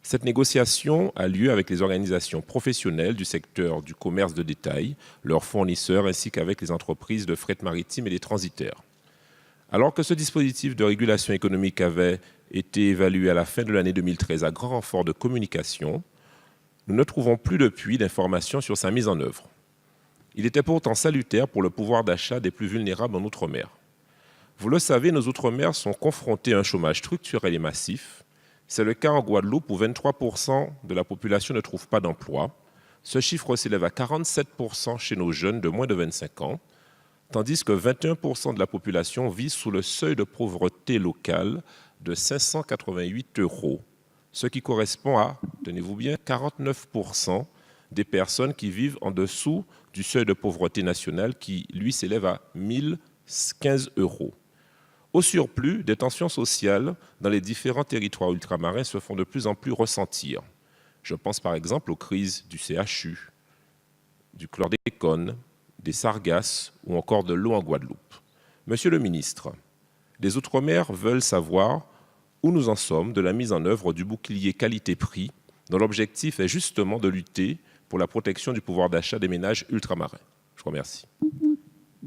Cette négociation a lieu avec les organisations professionnelles du secteur du commerce de détail, leurs fournisseurs ainsi qu'avec les entreprises de fret maritime et les transitaires. Alors que ce dispositif de régulation économique avait été évalué à la fin de l'année 2013 à grand renfort de communication, nous ne trouvons plus depuis d'informations sur sa mise en œuvre. Il était pourtant salutaire pour le pouvoir d'achat des plus vulnérables en Outre-mer. Vous le savez, nos Outre-mer sont confrontés à un chômage structurel et massif. C'est le cas en Guadeloupe où 23% de la population ne trouve pas d'emploi. Ce chiffre s'élève à 47% chez nos jeunes de moins de 25 ans, tandis que 21% de la population vit sous le seuil de pauvreté locale de 588 €, ce qui correspond à, tenez-vous bien, 49% des personnes qui vivent en dessous du seuil de pauvreté nationale qui, lui, s'élève à 1 015 €. Au surplus, des tensions sociales dans les différents territoires ultramarins se font de plus en plus ressentir. Je pense par exemple aux crises du CHU, du chlordécone, des sargasses ou encore de l'eau en Guadeloupe. Monsieur le ministre, les Outre-mer veulent savoir où nous en sommes de la mise en œuvre du bouclier qualité-prix, dont l'objectif est justement de lutter pour la protection du pouvoir d'achat des ménages ultramarins. Je vous remercie.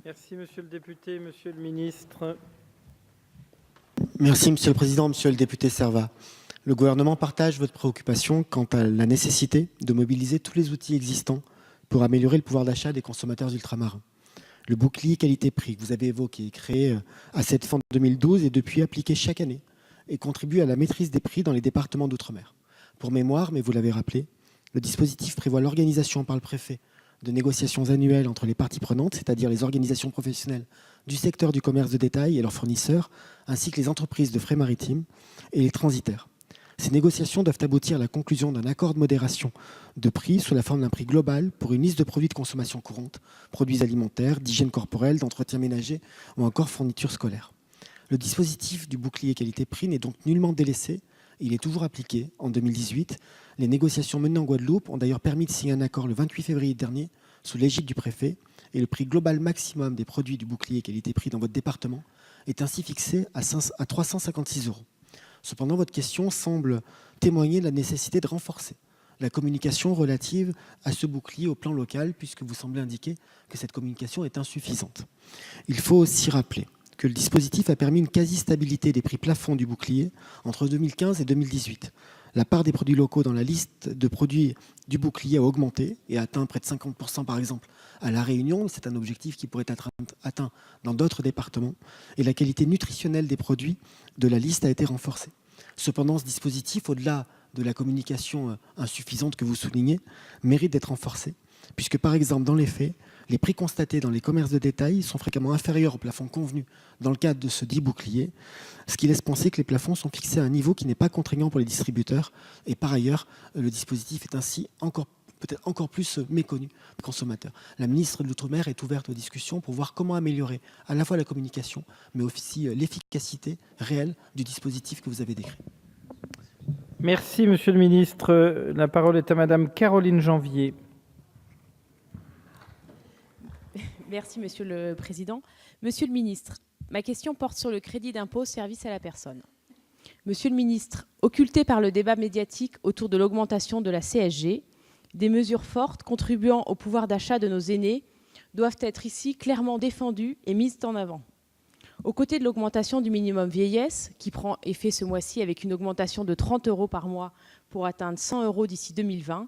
Merci, Monsieur le député. Monsieur le ministre. Merci, Monsieur le Président, Monsieur le député Servat. Le gouvernement partage votre préoccupation quant à la nécessité de mobiliser tous les outils existants pour améliorer le pouvoir d'achat des consommateurs ultramarins. Le bouclier qualité-prix que vous avez évoqué est créé à cette fin de 2012 et depuis appliqué chaque année et contribue à la maîtrise des prix dans les départements d'outre-mer. Pour mémoire, mais vous l'avez rappelé, le dispositif prévoit l'organisation par le préfet de négociations annuelles entre les parties prenantes, c'est-à-dire les organisations professionnelles du secteur du commerce de détail et leurs fournisseurs, ainsi que les entreprises de frais maritimes et les transitaires. Ces négociations doivent aboutir à la conclusion d'un accord de modération de prix sous la forme d'un prix global pour une liste de produits de consommation courante, produits alimentaires, d'hygiène corporelle, d'entretien ménager ou encore fournitures scolaires. Le dispositif du bouclier qualité-prix n'est donc nullement délaissé. Il est toujours appliqué. En 2018, les négociations menées en Guadeloupe ont d'ailleurs permis de signer un accord le 28 février dernier sous l'égide du préfet et le prix global maximum des produits du bouclier qualité-prix dans votre département est ainsi fixé à 356 €. Cependant, votre question semble témoigner de la nécessité de renforcer la communication relative à ce bouclier au plan local, puisque vous semblez indiquer que cette communication est insuffisante. Il faut aussi rappeler que le dispositif a permis une quasi-stabilité des prix plafonds du bouclier entre 2015 et 2018. La part des produits locaux dans la liste de produits du bouclier a augmenté et a atteint près de 50% par exemple à La Réunion. C'est un objectif qui pourrait être atteint dans d'autres départements. Et la qualité nutritionnelle des produits de la liste a été renforcée. Cependant, ce dispositif, au-delà de la communication insuffisante que vous soulignez, mérite d'être renforcé, puisque par exemple dans les faits, les prix constatés dans les commerces de détail sont fréquemment inférieurs au plafond convenu dans le cadre de ce dit bouclier, ce qui laisse penser que les plafonds sont fixés à un niveau qui n'est pas contraignant pour les distributeurs. Et par ailleurs, le dispositif est ainsi peut-être encore plus méconnu des consommateurs. La ministre de l'Outre-mer est ouverte aux discussions pour voir comment améliorer à la fois la communication, mais aussi l'efficacité réelle du dispositif que vous avez décrit. Merci, Monsieur le Ministre. La parole est à Madame Caroline Janvier. Merci, Monsieur le Président. Monsieur le Ministre, ma question porte sur le crédit d'impôt service à la personne. Monsieur le Ministre, occulté par le débat médiatique autour de l'augmentation de la CSG, des mesures fortes contribuant au pouvoir d'achat de nos aînés doivent être ici clairement défendues et mises en avant. Aux côtés de l'augmentation du minimum vieillesse, qui prend effet ce mois-ci avec une augmentation de 30 € par mois pour atteindre 100 € d'ici 2020,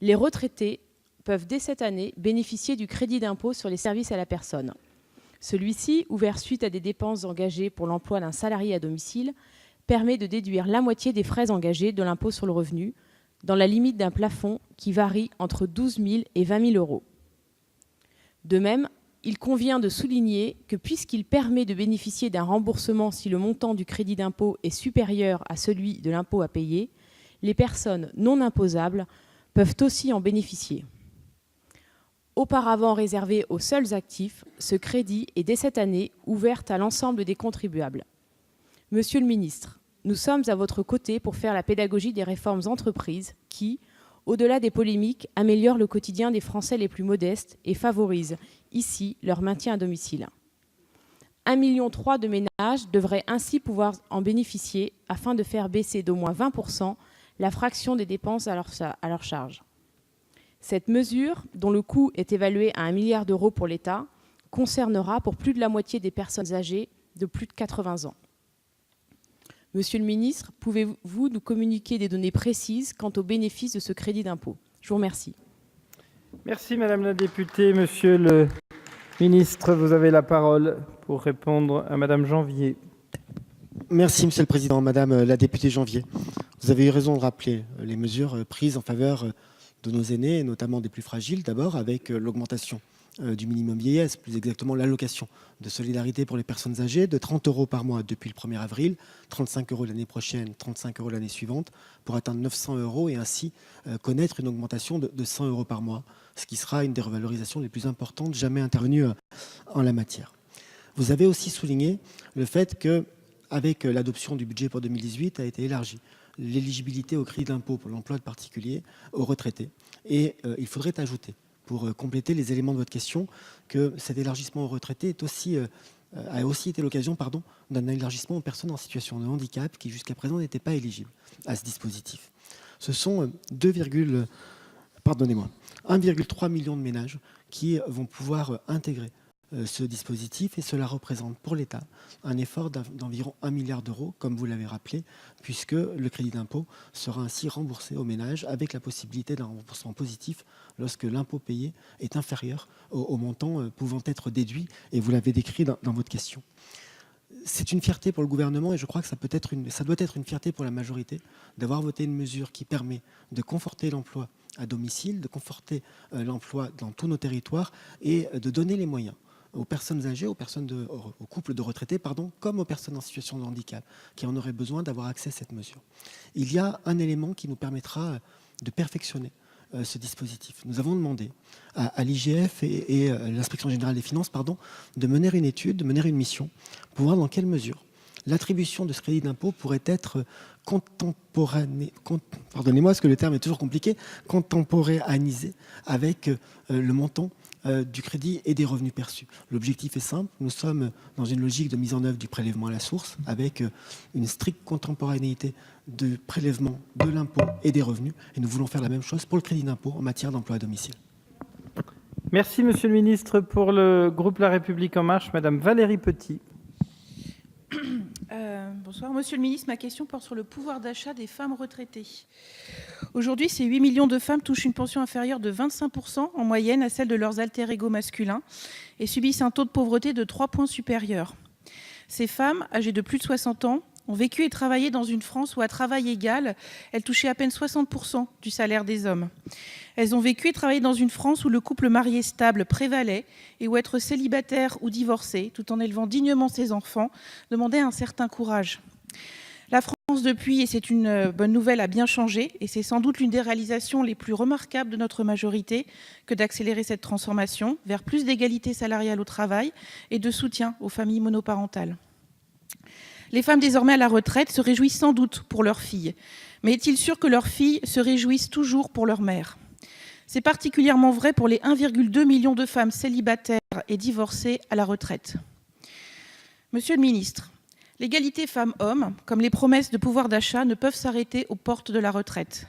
les retraités peuvent dès cette année bénéficier du crédit d'impôt sur les services à la personne. Celui-ci, ouvert suite à des dépenses engagées pour l'emploi d'un salarié à domicile, permet de déduire la moitié des frais engagés de l'impôt sur le revenu, dans la limite d'un plafond qui varie entre 12 000 et 20 000 €. De même, il convient de souligner que puisqu'il permet de bénéficier d'un remboursement si le montant du crédit d'impôt est supérieur à celui de l'impôt à payer, les personnes non imposables peuvent aussi en bénéficier. Auparavant réservé aux seuls actifs, ce crédit est dès cette année ouvert à l'ensemble des contribuables. Monsieur le ministre, nous sommes à votre côté pour faire la pédagogie des réformes entreprises qui, au-delà des polémiques, améliorent le quotidien des Français les plus modestes et favorisent ici leur maintien à domicile. 1,3 million de ménages devraient ainsi pouvoir en bénéficier afin de faire baisser d'au moins 20% la fraction des dépenses à leur charge. Cette mesure, dont le coût est évalué à 1 milliard € pour l'État, concernera pour plus de la moitié des personnes âgées de plus de 80 ans. Monsieur le ministre, pouvez-vous nous communiquer des données précises quant aux bénéfices de ce crédit d'impôt? Je vous remercie. Merci Madame la députée. Monsieur le ministre, vous avez la parole pour répondre à Madame Janvier. Merci Monsieur le Président. Madame la députée Janvier, vous avez eu raison de rappeler les mesures prises en faveur de nos aînés, et notamment des plus fragiles, d'abord avec l'augmentation du minimum vieillesse, plus exactement l'allocation de solidarité pour les personnes âgées de 30 € par mois depuis le 1er avril, 35 € l'année prochaine, 35 € l'année suivante, pour atteindre 900 € et ainsi connaître une augmentation de 100 € par mois, ce qui sera une des revalorisations les plus importantes jamais intervenues en la matière. Vous avez aussi souligné le fait que, avec l'adoption du budget pour 2018, a été élargie l'éligibilité au crédit d'impôt pour l'emploi de particuliers aux retraités. Et il faudrait ajouter, pour compléter les éléments de votre question, que cet élargissement aux retraités a aussi été l'occasion d'un élargissement aux personnes en situation de handicap qui jusqu'à présent n'étaient pas éligibles à ce dispositif. Ce sont 1,3 million de ménages qui vont pouvoir intégrer ce dispositif et cela représente pour l'État un effort d'environ 1 milliard d'euros, comme vous l'avez rappelé, puisque le crédit d'impôt sera ainsi remboursé aux ménages avec la possibilité d'un remboursement positif lorsque l'impôt payé est inférieur au montant pouvant être déduit, et vous l'avez décrit dans votre question. C'est une fierté pour le gouvernement et je crois que ça doit être une fierté pour la majorité d'avoir voté une mesure qui permet de conforter l'emploi à domicile, de conforter l'emploi dans tous nos territoires et de donner les moyens aux personnes âgées, aux couples de retraités, comme aux personnes en situation de handicap qui en auraient besoin d'avoir accès à cette mesure. Il y a un élément qui nous permettra de perfectionner ce dispositif. Nous avons demandé à l'IGF et l'Inspection générale des finances de mener une étude, de mener une mission pour voir dans quelle mesure l'attribution de ce crédit d'impôt pourrait être pardonnez-moi parce que le terme est toujours compliqué, contemporanéisée avec le montant du crédit et des revenus perçus. L'objectif est simple, nous sommes dans une logique de mise en œuvre du prélèvement à la source avec une stricte contemporanéité de prélèvement de l'impôt et des revenus et nous voulons faire la même chose pour le crédit d'impôt en matière d'emploi à domicile. Merci Monsieur le Ministre. Pour le groupe La République En Marche, Madame Valérie Petit. Bonsoir Monsieur le Ministre, ma question porte sur le pouvoir d'achat des femmes retraitées. Aujourd'hui, ces 8 millions de femmes touchent une pension inférieure de 25% en moyenne à celle de leurs alter-ego masculins et subissent un taux de pauvreté de 3 points supérieur. Ces femmes, âgées de plus de 60 ans, ont vécu et travaillé dans une France où, à travail égal, elles touchaient à peine 60% du salaire des hommes. Elles ont vécu et travaillé dans une France où le couple marié stable prévalait et où être célibataire ou divorcé, tout en élevant dignement ses enfants, demandait un certain courage. La France, depuis, et c'est une bonne nouvelle, a bien changé, et c'est sans doute l'une des réalisations les plus remarquables de notre majorité que d'accélérer cette transformation vers plus d'égalité salariale au travail et de soutien aux familles monoparentales. Les femmes désormais à la retraite se réjouissent sans doute pour leurs filles, mais est-il sûr que leurs filles se réjouissent toujours pour leur mère ? C'est particulièrement vrai pour les 1,2 million de femmes célibataires et divorcées à la retraite. Monsieur le ministre, l'égalité femmes-hommes, comme les promesses de pouvoir d'achat, ne peuvent s'arrêter aux portes de la retraite.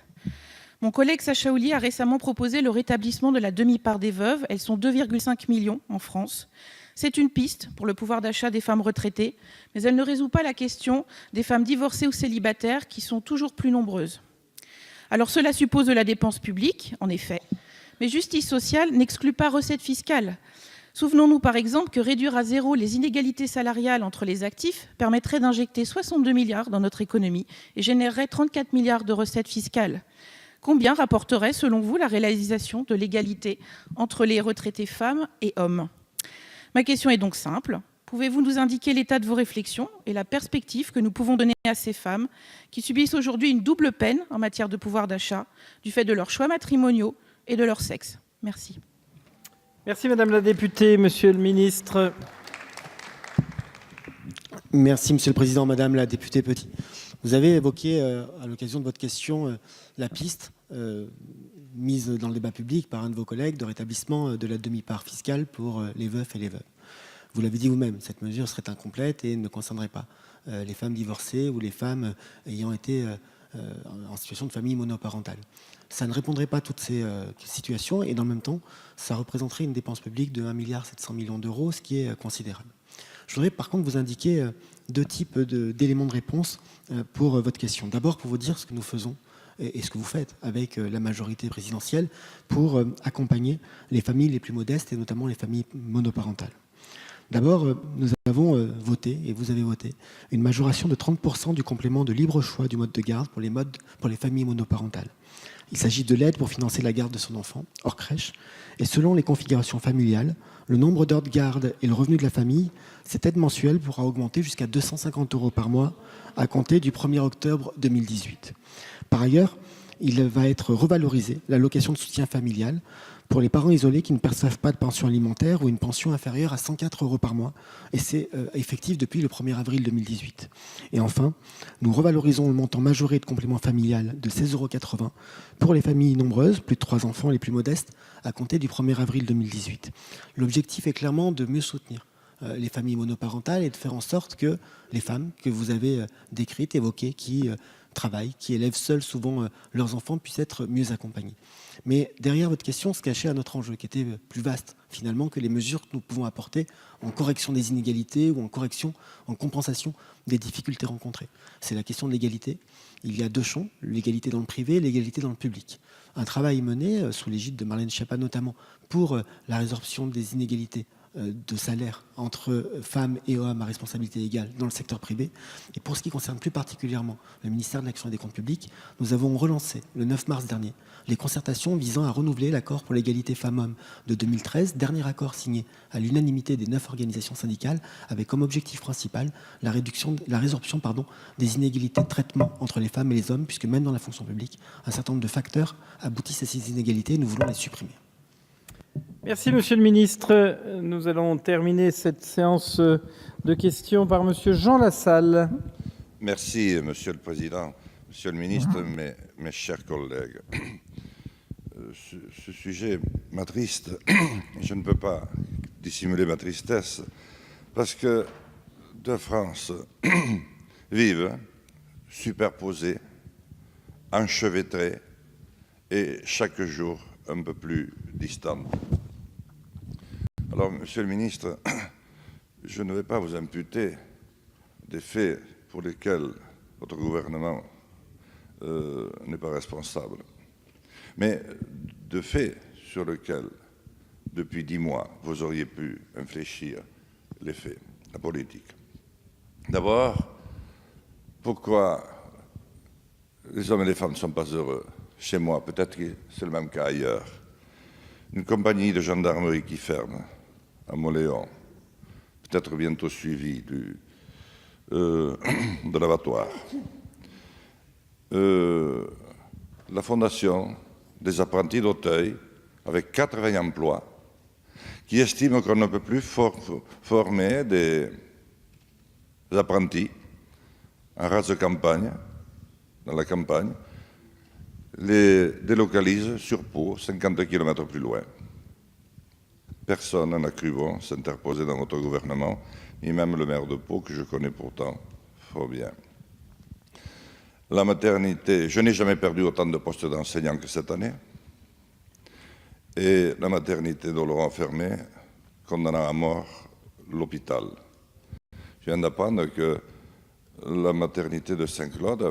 Mon collègue Sacha Houlié a récemment proposé le rétablissement de la demi-part des veuves. Elles sont 2,5 millions en France. C'est une piste pour le pouvoir d'achat des femmes retraitées, mais elle ne résout pas la question des femmes divorcées ou célibataires qui sont toujours plus nombreuses. Alors cela suppose de la dépense publique, en effet, mais justice sociale n'exclut pas recettes fiscales. Souvenons-nous par exemple que réduire à zéro les inégalités salariales entre les actifs permettrait d'injecter 62 milliards dans notre économie et générerait 34 milliards de recettes fiscales. Combien rapporterait selon vous la réalisation de l'égalité entre les retraités femmes et hommes ? Ma question est donc simple. Pouvez-vous nous indiquer l'état de vos réflexions et la perspective que nous pouvons donner à ces femmes qui subissent aujourd'hui une double peine en matière de pouvoir d'achat du fait de leurs choix matrimoniaux et de leur sexe ? Merci. Merci Madame la députée. Monsieur le Ministre. Merci Monsieur le Président, Madame la députée Petit. Vous avez évoqué à l'occasion de votre question la piste mise dans le débat public par un de vos collègues de rétablissement de la demi-part fiscale pour les veufs et les veuves. Vous l'avez dit vous-même, cette mesure serait incomplète et ne concernerait pas les femmes divorcées ou les femmes ayant été en situation de famille monoparentale. Ça ne répondrait pas à toutes ces situations et dans le même temps, ça représenterait une dépense publique de 1,7 milliard d'euros, ce qui est considérable. Je voudrais par contre vous indiquer deux types d'éléments de réponse pour votre question. D'abord, pour vous dire ce que nous faisons et ce que vous faites avec la majorité présidentielle pour accompagner les familles les plus modestes et notamment les familles monoparentales. D'abord, nous avons voté, et vous avez voté, une majoration de 30% du complément de libre choix du mode de garde pour les familles monoparentales. Il s'agit de l'aide pour financer la garde de son enfant, hors crèche, et selon les configurations familiales, le nombre d'heures de garde et le revenu de la famille, cette aide mensuelle pourra augmenter jusqu'à 250 € par mois à compter du 1er octobre 2018. Par ailleurs, il va être revalorisé l'allocation de soutien familial pour les parents isolés qui ne perçoivent pas de pension alimentaire ou une pension inférieure à 104 € par mois, et c'est effectif depuis le 1er avril 2018. Et enfin, nous revalorisons le montant majoré de complément familial de 16,80 € pour les familles nombreuses, plus de 3 enfants, les plus modestes, à compter du 1er avril 2018. L'objectif est clairement de mieux soutenir les familles monoparentales et de faire en sorte que les femmes que vous avez décrites, évoquées, qui travaillent, qui élèvent seuls souvent leurs enfants, puissent être mieux accompagnés. Mais derrière votre question se cachait un autre enjeu qui était plus vaste, finalement, que les mesures que nous pouvons apporter en correction des inégalités ou en compensation des difficultés rencontrées. C'est la question de l'égalité. Il y a deux champs, l'égalité dans le privé et l'égalité dans le public. Un travail mené sous l'égide de Marlène Schiappa notamment pour la résorption des inégalités de salaire entre femmes et hommes à responsabilité égale dans le secteur privé. Et pour ce qui concerne plus particulièrement le ministère de l'Action et des Comptes publics, nous avons relancé le 9 mars dernier les concertations visant à renouveler l'accord pour l'égalité femmes-hommes de 2013, dernier accord signé à l'unanimité des 9 organisations syndicales, avec comme objectif principal la résorption des inégalités de traitement entre les femmes et les hommes, puisque même dans la fonction publique, un certain nombre de facteurs aboutissent à ces inégalités et nous voulons les supprimer. Merci, Monsieur le Ministre. Nous allons terminer cette séance de questions par Monsieur Jean Lassalle. Merci, Monsieur le Président. Monsieur le Ministre, mes chers collègues, ce sujet m'attriste. Je ne peux pas dissimuler ma tristesse parce que deux France vivent superposées, enchevêtrées et chaque jour un peu plus distantes. Alors, Monsieur le Ministre, je ne vais pas vous imputer des faits pour lesquels votre gouvernement n'est pas responsable, mais de faits sur lesquels, depuis 10 mois, vous auriez pu infléchir les faits, la politique. D'abord, pourquoi les hommes et les femmes ne sont pas heureux? Chez moi, peut-être que c'est le même cas ailleurs. Une compagnie de gendarmerie qui ferme à Moléon, peut-être bientôt suivie de l'abattoir. La fondation des apprentis d'Auteuil, avec 80 emplois, qui estime qu'on ne peut plus former des apprentis en race de campagne, dans la campagne, les délocalise sur Pau, 50 km plus loin. Personne n'a cru bon s'interposer dans votre gouvernement, ni même le maire de Pau, que je connais pourtant fort bien. La maternité, je n'ai jamais perdu autant de postes d'enseignants que cette année. Et la maternité de Laurent Fermé condamna à mort l'hôpital. Je viens d'apprendre que la maternité de Saint-Claude,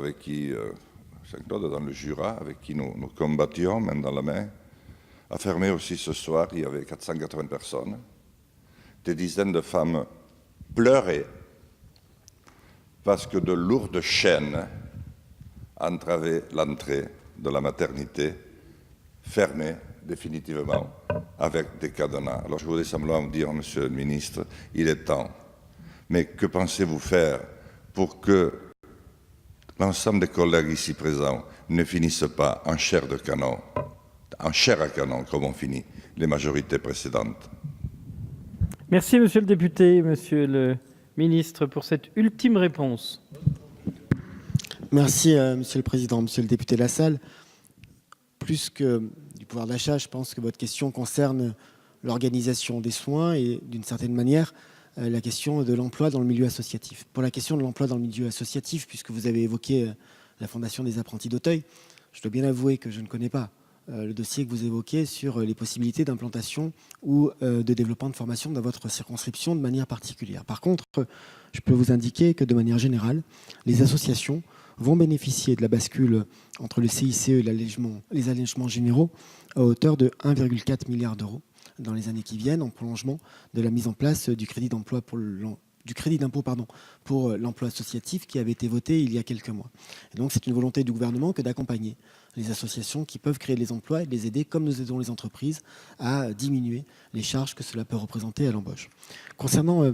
Saint-Claude dans le Jura, avec qui nous combattions main dans la main, a fermé aussi ce soir. Il y avait 480 personnes. Des dizaines de femmes pleuraient parce que de lourdes chaînes entravaient l'entrée de la maternité, fermée définitivement avec des cadenas. Alors je voudrais simplement vous dire, Monsieur le Ministre, il est temps. Mais que pensez-vous faire pour que l'ensemble des collègues ici présents ne finissent pas en chair de canon, en chair à canon, comme ont fini les majorités précédentes? Merci, Monsieur le député, Monsieur le Ministre, pour cette ultime réponse. Merci, Monsieur le Président, Monsieur le député Lassalle. Plus que du pouvoir d'achat, je pense que votre question concerne l'organisation des soins et, d'une certaine manière, la question de l'emploi dans le milieu associatif. Pour la question de l'emploi dans le milieu associatif, puisque vous avez évoqué la Fondation des apprentis d'Auteuil, je dois bien avouer que je ne connais pas le dossier que vous évoquez sur les possibilités d'implantation ou de développement de formation dans votre circonscription de manière particulière. Par contre, je peux vous indiquer que de manière générale, les associations vont bénéficier de la bascule entre le CICE et les allégements généraux à hauteur de 1,4 milliard d'euros dans les années qui viennent, en prolongement de la mise en place du crédit d'impôt pour l'emploi associatif qui avait été voté il y a quelques mois. Et donc c'est une volonté du gouvernement que d'accompagner les associations qui peuvent créer des emplois et de les aider, comme nous aidons les entreprises, à diminuer les charges que cela peut représenter à l'embauche. Concernant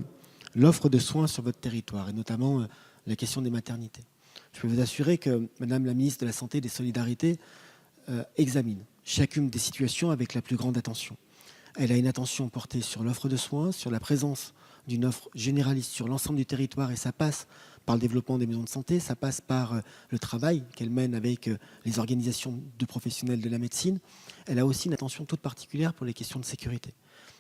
l'offre de soins sur votre territoire, et notamment la question des maternités, je peux vous assurer que Madame la ministre de la Santé et des Solidarités examine chacune des situations avec la plus grande attention. Elle a une attention portée sur l'offre de soins, sur la présence d'une offre généraliste sur l'ensemble du territoire, et ça passe par le développement des maisons de santé, ça passe par le travail qu'elle mène avec les organisations de professionnels de la médecine. Elle a aussi une attention toute particulière pour les questions de sécurité.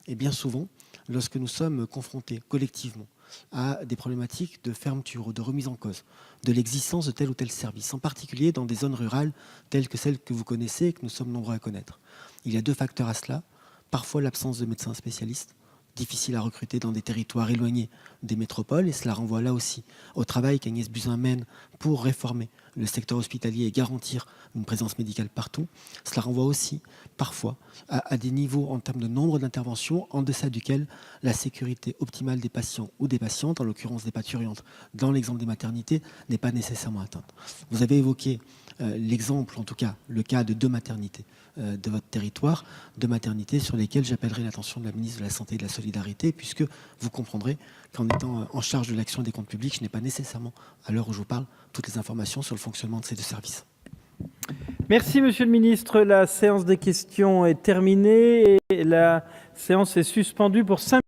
Et bien souvent, lorsque nous sommes confrontés collectivement à des problématiques de fermeture ou de remise en cause de l'existence de tel ou tel service, en particulier dans des zones rurales telles que celles que vous connaissez et que nous sommes nombreux à connaître. Il y a deux facteurs à cela. Parfois l'absence de médecins spécialistes, difficile à recruter dans des territoires éloignés des métropoles, et cela renvoie là aussi au travail qu'Agnès Buzyn mène pour réformer le secteur hospitalier et garantir une présence médicale partout. Cela renvoie aussi parfois à des niveaux en termes de nombre d'interventions en deçà duquel la sécurité optimale des patients ou des patientes, en l'occurrence des parturientes, dans l'exemple des maternités, n'est pas nécessairement atteinte. Vous avez évoqué l'exemple, en tout cas le cas de 2 maternités de votre territoire, 2 maternités sur lesquelles j'appellerai l'attention de la ministre de la Santé et de la Solidarité, puisque vous comprendrez qu'en étant en charge de l'action des comptes publics, je n'ai pas nécessairement, à l'heure où je vous parle, toutes les informations sur le fonctionnement de ces 2 services. Merci Monsieur le Ministre. La séance des questions est terminée et la séance est suspendue pour 5 minutes.